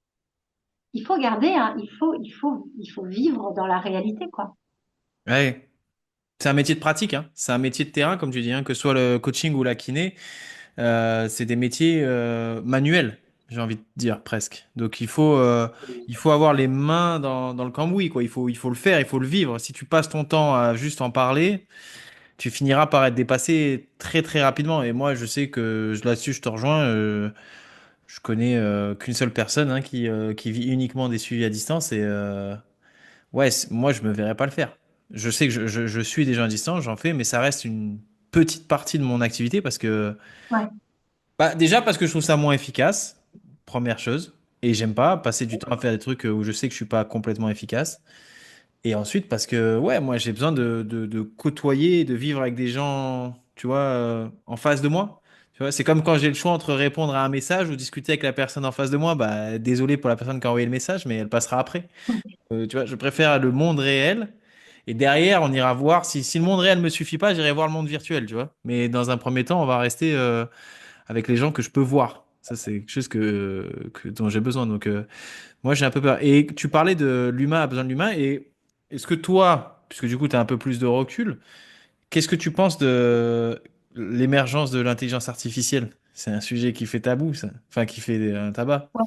Il faut garder, hein, il faut vivre dans la réalité, quoi. Ouais. C'est un métier de pratique, hein. C'est un métier de terrain, comme tu dis, hein, que ce soit le coaching ou la kiné. C'est des métiers manuels, j'ai envie de dire presque. Donc il faut avoir les mains dans le cambouis, quoi. Il faut le faire, il faut le vivre. Si tu passes ton temps à juste en parler, tu finiras par être dépassé très très rapidement. Et moi, je sais que là-dessus, je te rejoins. Je connais qu'une seule personne hein, qui vit uniquement des suivis à distance et ouais, moi, je me verrais pas le faire. Je sais que je suis déjà à distance, j'en fais, mais ça reste une petite partie de mon activité parce que Ouais. bah, déjà parce que je trouve ça moins efficace, première chose. Et j'aime pas passer du temps à faire des trucs où je sais que je suis pas complètement efficace. Et ensuite parce que, ouais, moi j'ai besoin de côtoyer, de vivre avec des gens, tu vois, en face de moi. Tu vois, c'est comme quand j'ai le choix entre répondre à un message ou discuter avec la personne en face de moi. Bah, désolé pour la personne qui a envoyé le message, mais elle passera après. Tu vois, je préfère le monde réel. Et derrière, on ira voir si le monde réel me suffit pas, j'irai voir le monde virtuel, tu vois. Mais dans un premier temps, on va rester avec les gens que je peux voir. Ça, c'est quelque chose dont j'ai besoin. Donc, moi, j'ai un peu peur. Et tu parlais de l'humain a besoin de l'humain. Et est-ce que toi, puisque du coup, tu as un peu plus de recul, qu'est-ce que tu penses de l'émergence de l'intelligence artificielle? C'est un sujet qui fait tabou, ça. Enfin, qui fait un tabac. Ouais.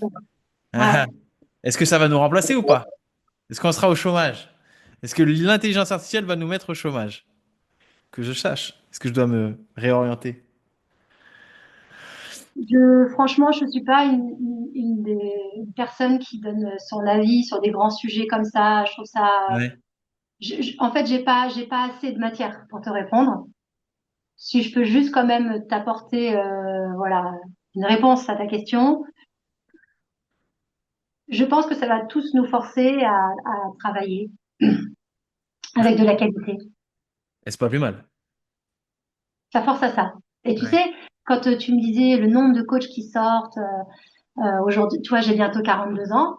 Ah, Ouais. ah. Est-ce que ça va nous remplacer ou pas? Est-ce qu'on sera au chômage? Est-ce que l'intelligence artificielle va nous mettre au chômage? Que je sache. Est-ce que je dois me réorienter? Franchement, je suis pas une personne qui donne son avis sur des grands sujets comme ça. Je trouve ça, Ouais. en fait, j'ai pas assez de matière pour te répondre. Si je peux juste quand même t'apporter, voilà, une réponse à ta question, je pense que ça va tous nous forcer à travailler avec de la qualité. Et c'est pas plus mal. Ça force à ça. Et tu Ouais. sais, quand tu me disais le nombre de coachs qui sortent, aujourd'hui, tu vois, j'ai bientôt 42 ans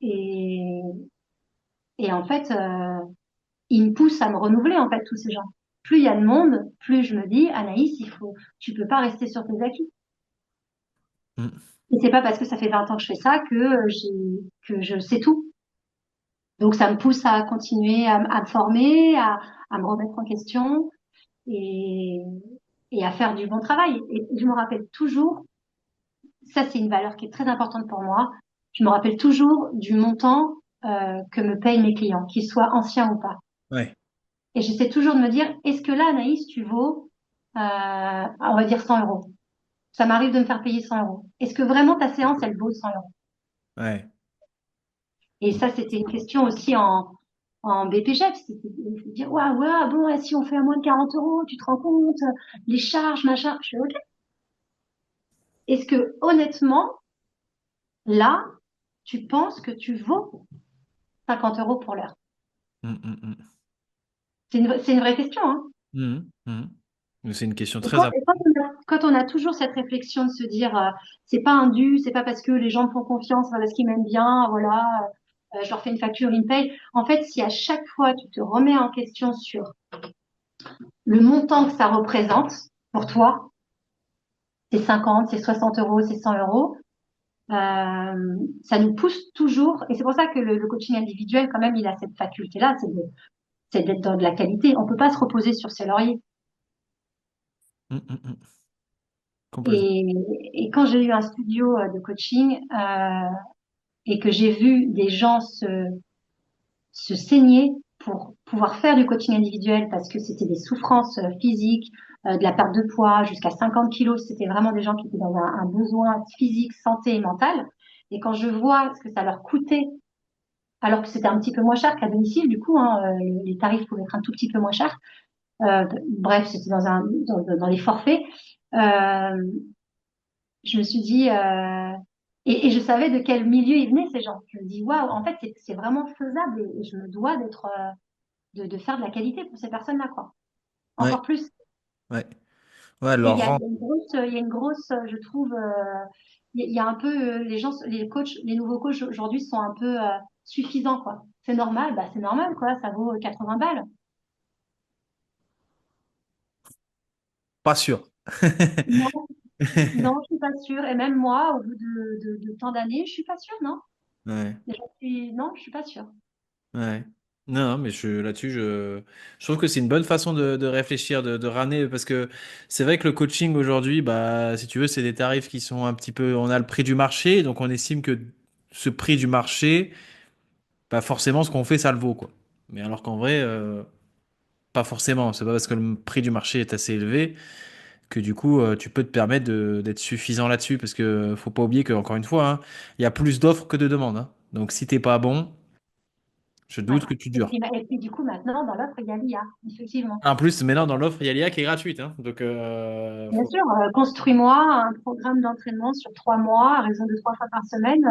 et, et en fait, ils me poussent à me renouveler, en fait, tous ces gens. Plus il y a de monde, plus je me dis, Anaïs, tu peux pas rester sur tes acquis. Mm. Et c'est pas parce que ça fait 20 ans que je fais ça que je sais tout. Donc, ça me pousse à continuer à me former, à me remettre en question et, et à faire du bon travail. Et je me rappelle toujours, ça c'est une valeur qui est très importante pour moi, je me rappelle toujours du montant que me payent mes clients, qu'ils soient anciens ou pas. Ouais. Et j'essaie toujours de me dire, est-ce que là, Anaïs, tu vaux, on va dire 100 euros? Ça m'arrive de me faire payer 100 euros. Est-ce que vraiment ta séance, elle vaut 100 euros? Ouais. Et ça, c'était une question aussi en BPGEPS. C'était de dire, waouh, waouh, bon, si on fait à moins de 40 euros, tu te rends compte, les charges, machin. Je fais, OK. Est-ce que, honnêtement, là, tu penses que tu vaux 50 euros pour l'heure? Mm, mm, mm. C'est une vraie question, hein. Mm, mm. Mais c'est une question Et très importante. quand on a toujours cette réflexion de se dire, c'est pas un dû, c'est pas parce que les gens me font confiance, parce qu'ils m'aiment bien, voilà, je leur fais une facture, ils me payent. En fait, si à chaque fois tu te remets en question sur le montant que ça représente pour toi, c'est 50, c'est 60 euros, c'est 100 euros, ça nous pousse toujours. Et c'est pour ça que le coaching individuel, quand même, il a cette faculté-là, c'est d'être dans de la qualité. On peut pas se reposer sur ses lauriers. Mm, mm, mm. Complètement. Et, et quand j'ai eu un studio de coaching et que j'ai vu des gens se saigner pour pouvoir faire du coaching individuel parce que c'était des souffrances physiques, de la perte de poids jusqu'à 50 kilos. C'était vraiment des gens qui étaient dans un besoin physique, santé et mental. Et quand je vois ce que ça leur coûtait, alors que c'était un petit peu moins cher qu'à domicile, du coup, hein, les tarifs pouvaient être un tout petit peu moins chers. Bref, c'était dans les forfaits. Euh, je me suis dit, et je savais de quel milieu ils venaient ces gens. Je me dis, waouh, en fait, c'est vraiment faisable et je me dois d'être de faire de la qualité pour ces personnes-là, quoi. Ouais. Encore plus. Ouais. Ouais, Et il y a, Laurent. il y a une grosse, il y a une grosse, je trouve, il y a un peu les gens, les coachs, les nouveaux coachs aujourd'hui sont un peu suffisants, quoi. C'est normal, bah c'est normal, quoi. Ça vaut 80 balles. Pas sûr. Non, non, je suis pas sûre. Et même moi, au bout de tant d'années, je suis pas sûre, non. Ouais. Non, je suis pas sûre. Ouais. Non, mais là-dessus, je trouve que c'est une bonne façon de réfléchir, de ramener, parce que c'est vrai que le coaching aujourd'hui, bah, si tu veux, c'est des tarifs qui sont un petit peu, on a le prix du marché, donc on estime que ce prix du marché, bah, forcément, ce qu'on fait, ça le vaut, quoi. Mais alors qu'en vrai, pas forcément. C'est pas parce que le prix du marché est assez élevé que du coup, tu peux te permettre d'être suffisant là-dessus, parce que faut pas oublier que, encore une fois, hein, il y a plus d'offres que de demandes, hein. Donc si t'es pas bon, je Ouais. doute que tu dures. Et puis, du coup, maintenant, dans l'offre, il y a l'IA, effectivement. En plus, maintenant, dans l'offre, il y a l'IA qui est gratuite, hein. Donc, Bien sûr, construis-moi un programme d'entraînement sur 3 mois à raison de 3 fois par semaine.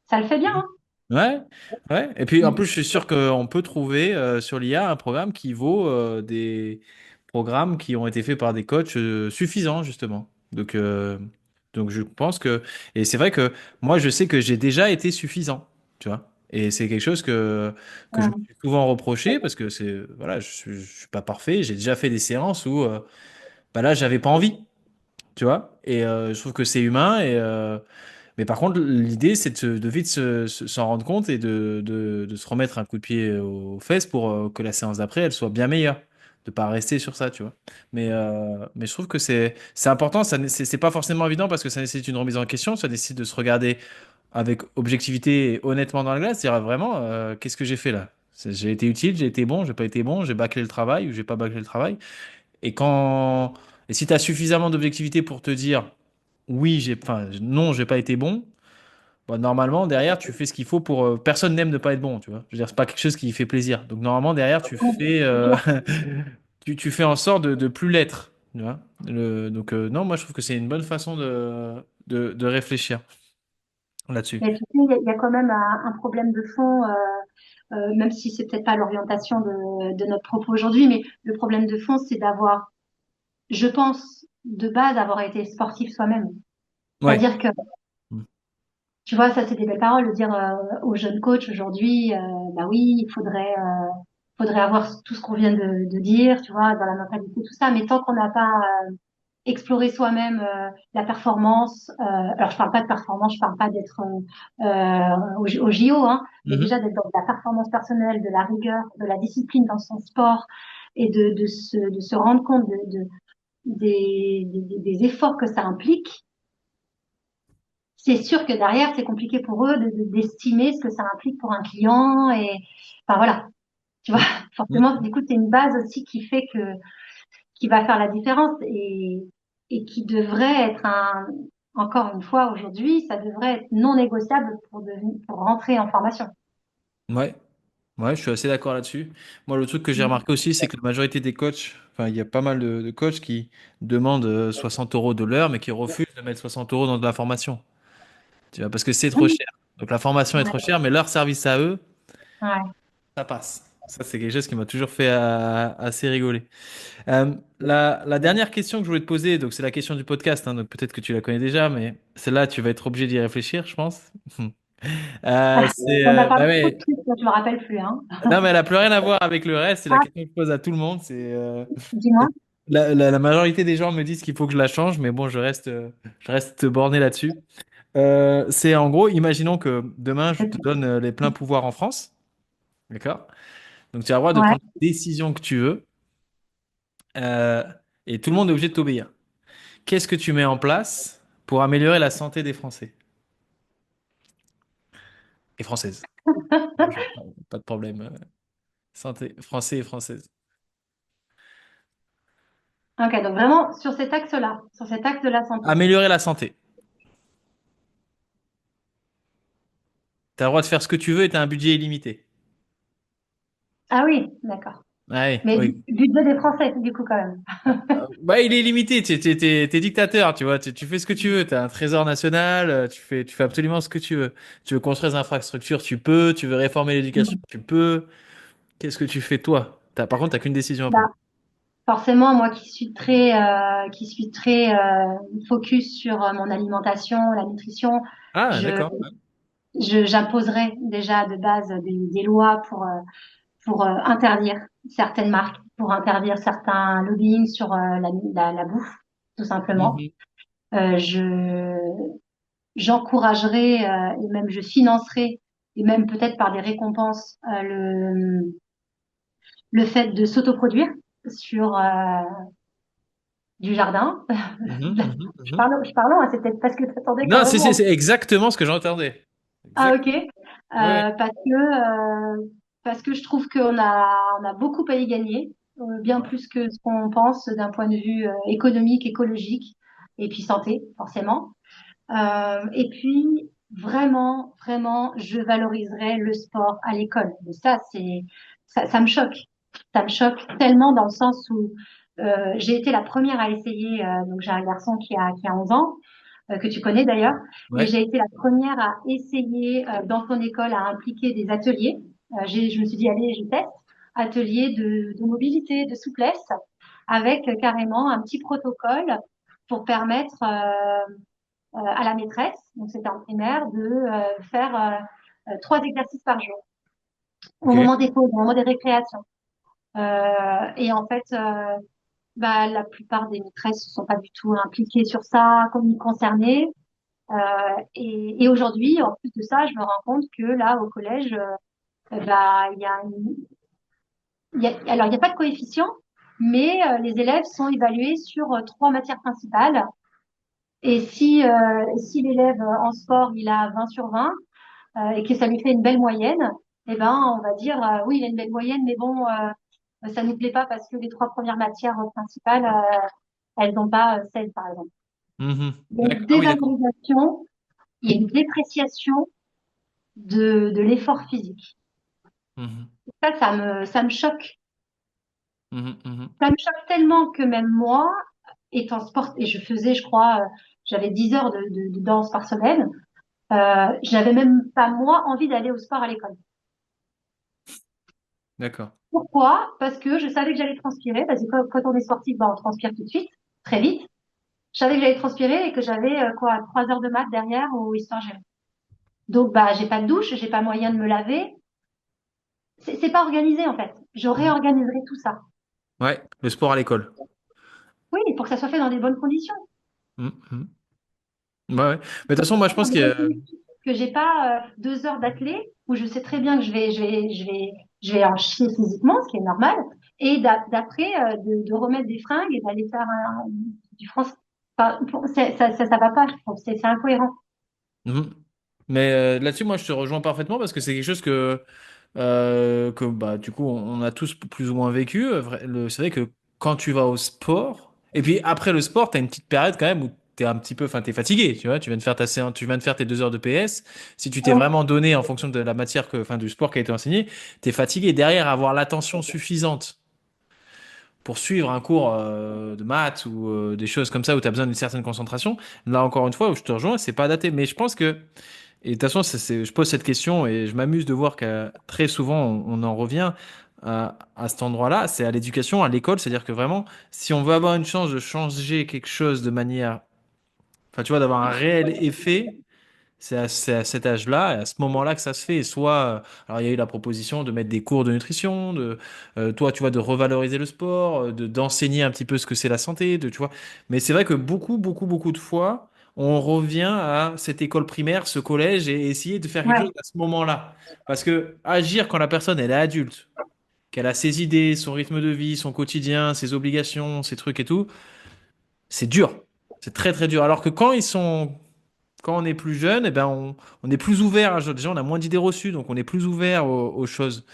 Ça le fait bien, hein. ouais, ouais. Et puis, en plus, Mm. je suis sûr qu'on peut trouver sur l'IA un programme qui vaut des programmes qui ont été faits par des coachs suffisants, justement. Donc, je pense que... Et c'est vrai que moi, je sais que j'ai déjà été suffisant, tu vois. Et c'est quelque chose que je me Ouais. suis souvent reproché parce que c'est... Voilà, je suis pas parfait. J'ai déjà fait des séances où, bah là, j'avais pas envie, tu vois. Et je trouve que c'est humain mais par contre, l'idée, c'est de vite s'en rendre compte et de se remettre un coup de pied aux fesses pour que la séance d'après, elle soit bien meilleure. De pas rester sur ça, tu vois. Mais je trouve que c'est important. C'est pas forcément évident parce que ça nécessite une remise en question. Ça nécessite de se regarder avec objectivité et honnêtement dans la glace, c'est vraiment qu'est-ce que j'ai fait là? J'ai été utile, j'ai été bon, j'ai pas été bon, j'ai bâclé le travail ou j'ai pas bâclé le travail. Et quand et si tu as suffisamment d'objectivité pour te dire oui, enfin non, j'ai pas été bon, bah, normalement derrière tu fais ce qu'il faut pour personne n'aime ne pas être bon, tu vois. Je veux dire, c'est pas quelque chose qui fait plaisir. Donc normalement derrière tu Ouais, fais c'est sûr. tu fais en sorte de plus l'être, tu vois. Donc non, moi je trouve que c'est une bonne façon de réfléchir là-dessus. Mais tu sais, il y a quand même un problème de fond, même si c'est peut-être pas l'orientation de notre propos aujourd'hui, mais le problème de fond, c'est d'avoir, je pense, de base, avoir été sportif soi-même. Ouais. C'est-à-dire que, tu vois, ça c'est des belles paroles de dire aux jeunes coachs aujourd'hui, bah oui, faudrait avoir tout ce qu'on vient de dire, tu vois, dans la mentalité, tout ça, mais tant qu'on n'a pas explorer soi-même la performance. Alors, je parle pas de performance, je parle pas d'être au JO, hein, mais Mhm. déjà d'être dans la performance personnelle, de la rigueur, de la discipline dans son sport et de se rendre compte des efforts que ça implique. C'est sûr que derrière, c'est compliqué pour eux d'estimer ce que ça implique pour un client et, enfin voilà, tu vois, Mhm. forcément, Mhm. du coup, c'est une base aussi qui va faire la différence et qui devrait être encore une fois aujourd'hui, ça devrait être non négociable pour rentrer en formation. Ouais. Ouais, je suis assez d'accord là-dessus. Moi, le truc que j'ai remarqué aussi, c'est que la majorité des coachs, enfin, il y a pas mal de coachs qui demandent 60 euros de l'heure, mais qui refusent de mettre 60 euros dans de la formation. Tu vois, parce que c'est trop Mhm. cher. Donc la formation est trop Ouais, chère, mais leur service à eux, ouais. ça passe. Ça, c'est quelque chose qui m'a toujours fait assez rigoler. La dernière question que je voulais te poser, donc c'est la question du podcast, hein, donc peut-être que tu la connais déjà, mais celle-là, tu vas être obligé d'y réfléchir, je pense. On a Bah parlé trop de ouais. trucs, je me rappelle plus, hein. Non, mais elle a plus rien à voir avec le reste. C'est la Ah, question que je pose à tout le monde. dis-moi. La majorité des gens me disent qu'il faut que je la change, mais bon, je reste borné là-dessus. C'est en gros, imaginons que demain, je te donne les pleins pouvoirs en France, d'accord? Donc, tu as le droit de Ouais. prendre les décisions que tu veux, euh, et tout le monde est obligé de t'obéir. Qu'est-ce que tu mets en place pour améliorer la santé des Français et Françaises? Pas de problème. Santé français et française. Ok, donc vraiment sur cet axe-là, sur cet axe de la santé. Améliorer la santé. Tu as le droit de faire ce que tu veux et tu as un budget illimité. Ah oui, d'accord. Ah oui, Mais oui. budget des Français, du coup, quand même. Bah, il est limité, t'es dictateur, tu vois, tu fais ce que tu veux, t'as un trésor national, tu fais absolument ce que tu veux. Tu veux construire des infrastructures, tu peux, tu veux réformer l'éducation, tu peux. Qu'est-ce que tu fais toi? Par contre, t'as qu'une décision à Bah, prendre. forcément, moi qui suis très focus sur mon alimentation, la nutrition, Ah, je, d'accord. j'imposerais déjà de base des lois pour interdire certaines marques, pour interdire certains lobbying sur la bouffe, tout simplement. Mhm, Je j'encouragerais et même je financerais et même peut-être par des récompenses le fait de s'autoproduire sur du jardin. mhm, mhm, mhm. Je parle, hein, c'est peut-être parce que tu attendais quand Non, même. c'est exactement ce que j'entendais. Ah Exact. ok. Ouais. Parce que je trouve qu'on a beaucoup à y gagner, bien Ouais. plus que ce qu'on pense d'un point de vue économique, écologique et puis santé, forcément. Et puis vraiment, vraiment, je valoriserai le sport à l'école. Mais ça me choque. Ça me choque tellement dans le sens où j'ai été la première à essayer. Donc j'ai un garçon qui a 11 ans que tu connais d'ailleurs, et Ouais. j'ai été la première à essayer dans son école à impliquer des ateliers. Je me suis dit, allez, je teste. Ateliers de mobilité, de souplesse, avec carrément un petit protocole pour permettre à la maîtresse, donc c'était en primaire, de faire 3 exercices par jour au Ok. moment des pauses, au moment des récréations. Et en fait, bah, la plupart des maîtresses ne sont pas du tout impliquées sur ça, comme ni concernées. Et aujourd'hui, en plus de ça, je me rends compte que là, au collège, bah, alors il n'y a pas de coefficient, mais les élèves sont évalués sur 3 matières principales. Et si l'élève en sport, il a 20 sur 20 et que ça lui fait une belle moyenne, eh ben, on va dire, oui, il a une belle moyenne, mais bon, ça ne nous plaît pas parce que les trois premières matières principales, elles n'ont pas 16, par exemple. Mhm. Il y a une Ah oui, d'accord. dévalorisation, il y a une dépréciation de l'effort physique. Mhm. Ça me choque. Mhm. Mhm. Ça me choque tellement que même moi, étant sport, et je faisais, je crois, j'avais 10 heures de danse par semaine, j'avais même pas moi envie d'aller au sport à l'école. D'accord. Pourquoi? Parce que je savais que j'allais transpirer, parce que quand on est sportif, bah, on transpire tout de suite, très vite. Je savais que j'allais transpirer et que j'avais quoi, 3 heures de maths derrière ou histoire géo. Donc bah j'ai pas de douche, j'ai pas moyen de me laver. C'est pas organisé en fait. Je Mhm. réorganiserai tout ça. Ouais, le sport à l'école. Oui, pour que ça soit fait dans des bonnes conditions. Mhm. Mhm. Ouais, ouais. Mais de toute façon, moi, je Dans pense des qu'il y bonnes a... conditions. Que j'ai pas 2 heures d'athlée où je sais très bien que je vais en chier physiquement, ce qui est normal, et d'après de remettre des fringues et d'aller faire du France. Enfin, ça va pas, je trouve. C'est incohérent. Mhm. Mais là-dessus, moi, je te rejoins parfaitement parce que c'est quelque chose que bah, du coup, on a tous plus ou moins vécu. C'est vrai que quand tu vas au sport, et puis après le sport, tu as une petite période quand même où t'es un petit peu, enfin, t'es fatigué, tu vois, tu viens de faire tu viens de faire tes 2 heures de PS. Si tu t'es Ouais, vraiment donné en fonction de la matière enfin, du sport qui a été enseigné, t'es fatigué. Derrière, avoir l'attention suffisante pour suivre un cours de maths ou des choses comme ça où tu as besoin d'une certaine concentration, là encore une fois, où je te rejoins, c'est pas adapté. Mais je pense que et de toute façon, je pose cette question et je m'amuse de voir que très souvent, on en revient à cet endroit-là, c'est à l'éducation, à l'école. C'est-à-dire que vraiment, si on veut avoir une chance de changer quelque chose de manière, enfin, tu vois, d'avoir un réel effet, c'est à cet âge-là et à ce moment-là que ça se fait. Et soit, alors il y a eu la proposition de mettre des cours de nutrition, toi, tu vois, de revaloriser le sport, d'enseigner un petit peu ce que c'est la santé, tu vois. Mais c'est vrai que beaucoup, beaucoup, beaucoup de fois, on revient à cette école primaire, ce collège et essayer de faire quelque chose ouais, à ce moment-là. Parce que agir quand la personne, elle est adulte, qu'elle a ses idées, son rythme de vie, son quotidien, ses obligations, ses trucs et tout, c'est dur. C'est très, très dur. Alors que quand on est plus jeune, eh ben on est plus ouvert. Déjà, on a moins d'idées reçues, donc on est plus ouvert aux choses.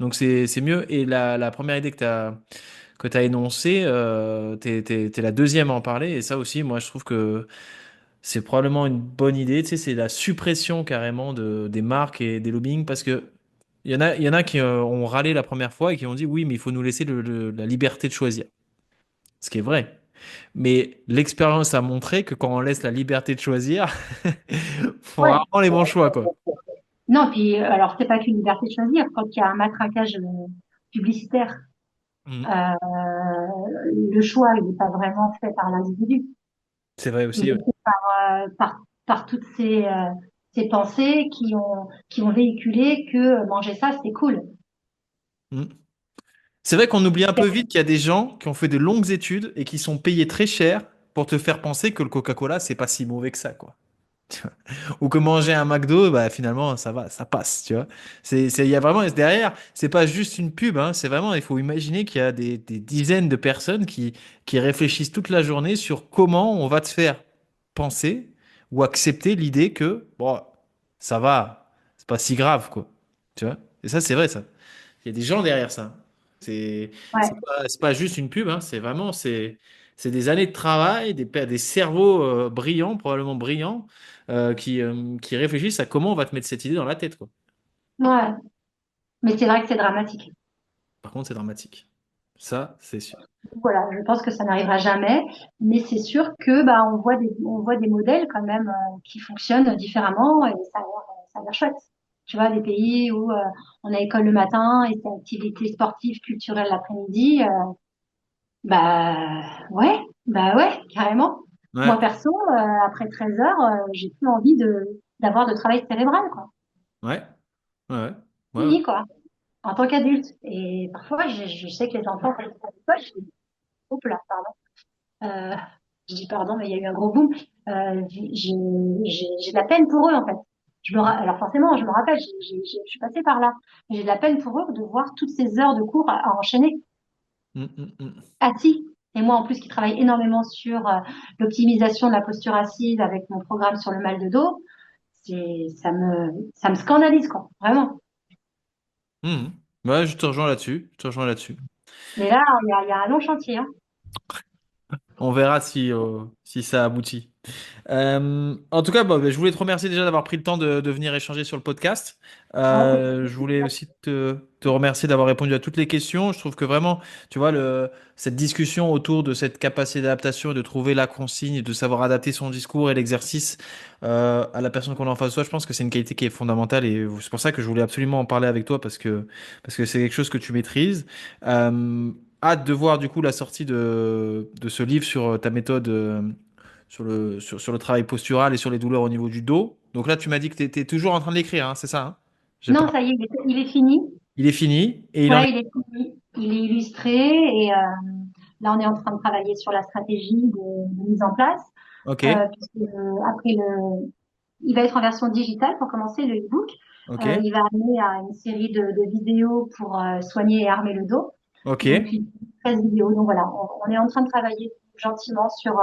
Donc c'est mieux. Et la première idée que t'as énoncée, t'es la deuxième à en parler. Et ça aussi, moi, je trouve que c'est probablement une bonne idée. Tu sais, c'est la suppression carrément des marques et des lobbying parce que il y en a qui ont râlé la première fois et qui ont dit oui, mais il faut nous laisser la liberté de choisir. Ce qui est vrai. Mais l'expérience a montré que quand on laisse la liberté de choisir, faut ouais. rarement les bons choix, quoi. Non, puis alors c'est pas qu'une liberté de choisir. Quand il y a un matraquage publicitaire, Mhm. euh, le choix il n'est pas vraiment fait par l'individu. C'est vrai Il aussi, est ouais. fait par toutes ces pensées qui ont véhiculé que manger ça c'est cool. Mhm. C'est vrai qu'on oublie un peu vite qu'il y a des gens qui ont fait de longues études et qui sont payés très cher pour te faire penser que le Coca-Cola, c'est pas si mauvais que ça, quoi. Ou que manger un McDo, bah finalement, ça va, ça passe, tu vois. Il y a vraiment, derrière, c'est pas juste une pub, hein, c'est vraiment, il faut imaginer qu'il y a des dizaines de personnes qui réfléchissent toute la journée sur comment on va te faire penser ou accepter l'idée que, bon, ça va, c'est pas si grave, quoi. Tu vois? Et ça, c'est vrai, ça. Il y a des gens derrière ça. C'est Ouais, c'est pas juste une pub, hein, c'est vraiment c'est des années de travail, des cerveaux brillants, probablement brillants, qui réfléchissent à comment on va te mettre cette idée dans la tête, quoi. ouais. Mais c'est vrai que c'est dramatique. Par contre, c'est dramatique. Ça, c'est sûr. Voilà, je pense que ça n'arrivera jamais, mais c'est sûr que bah on voit des modèles quand même qui fonctionnent différemment et ça a l'air chouette. Tu vois, des pays où on a école le matin et c'est activité sportive, culturelle l'après-midi, bah ouais, carrément. Moi Ouais, perso, après 13 heures, j'ai plus envie d'avoir de travail cérébral, quoi. ouais, ouais, ouais, ouais, ouais. Fini, quoi, en tant qu'adulte. Et parfois, je sais que les enfants, quand ils sont à l'école, je dis, oups là, pardon. Euh, je dis pardon, mais il y a eu un gros boom. J'ai de la peine pour eux, en fait. Alors forcément, je me rappelle, je suis passée par là. J'ai de la peine pour eux de voir toutes ces heures de cours à enchaîner, Mm, mm, mm. assis. Et moi, en plus, qui travaille énormément sur l'optimisation de la posture assise avec mon programme sur le mal de dos, ça me scandalise, quoi, vraiment. Mhm. Ouais, je te rejoins là-dessus. Je te rejoins là-dessus. Mais là, il y a un long chantier, hein. On verra si ça aboutit. En tout cas, bah, je voulais te remercier déjà d'avoir pris le temps de venir échanger sur le podcast. Ouais, c'est Je voulais aussi te remercier d'avoir répondu à toutes les questions. Je trouve que vraiment, tu vois, cette discussion autour de cette capacité d'adaptation et de trouver la consigne, de savoir adapter son discours et l'exercice à la personne qu'on a en face de soi, je pense que c'est une qualité qui est fondamentale et c'est pour ça que je voulais absolument en parler avec toi parce que c'est quelque chose que tu maîtrises. Euh, Hâte de voir du coup la sortie de ce livre sur ta méthode. Sur le travail postural et sur les douleurs au niveau du dos. Donc là, tu m'as dit que tu étais toujours en train de l'écrire, hein, c'est ça, hein? J'ai Non, pas... ça y est, il est fini. Il est fini et il en est... Ouais, il est fini. Il est illustré et là, on est en train de travailler sur la stratégie de mise en place. Ok, Puisque après il va être en version digitale pour commencer le e-book. ok, Il va amener à une série de vidéos pour soigner et armer le dos. ok. Donc, 13 vidéos. Donc voilà, on est en train de travailler gentiment sur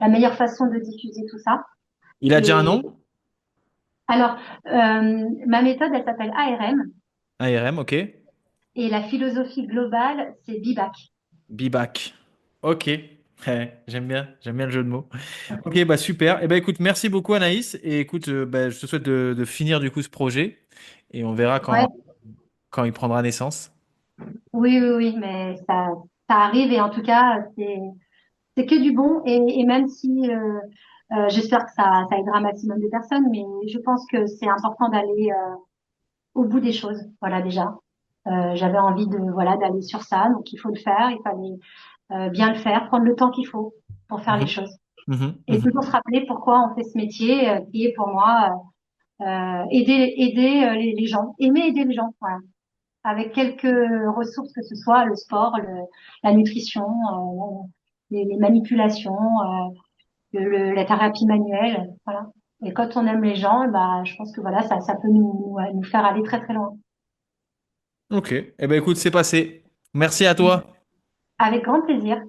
la meilleure façon de diffuser tout ça. Il a déjà un Et nom? alors, ma méthode, elle s'appelle ARM ARM, ok. et la philosophie globale, c'est BIBAC. Be-back. Ok. J'aime bien le jeu de mots. Ok, bah super. Eh ben écoute, merci beaucoup Anaïs. Et écoute, bah, je te souhaite de finir du coup ce projet et on verra Ouais, quand il prendra naissance. oui, oui, oui, mais ça arrive et en tout cas, c'est que du bon et même si j'espère que ça aidera un maximum de personnes, mais je pense que c'est important d'aller au bout des choses. Voilà déjà. J'avais envie de voilà d'aller sur ça, donc il faut le faire. Il fallait bien le faire, prendre le temps qu'il faut pour faire les Mhm, choses mhm, et mhm, toujours se rappeler pourquoi on fait ce métier qui est pour moi aider les gens, aimer aider les gens. Voilà. Avec quelques ressources que ce soit le sport, la nutrition, les manipulations. La thérapie manuelle, voilà. Et quand on aime les gens, bah, je pense que voilà, ça peut nous faire aller très très loin. Ok. Eh ben écoute, c'est passé. Merci à toi. Avec grand plaisir.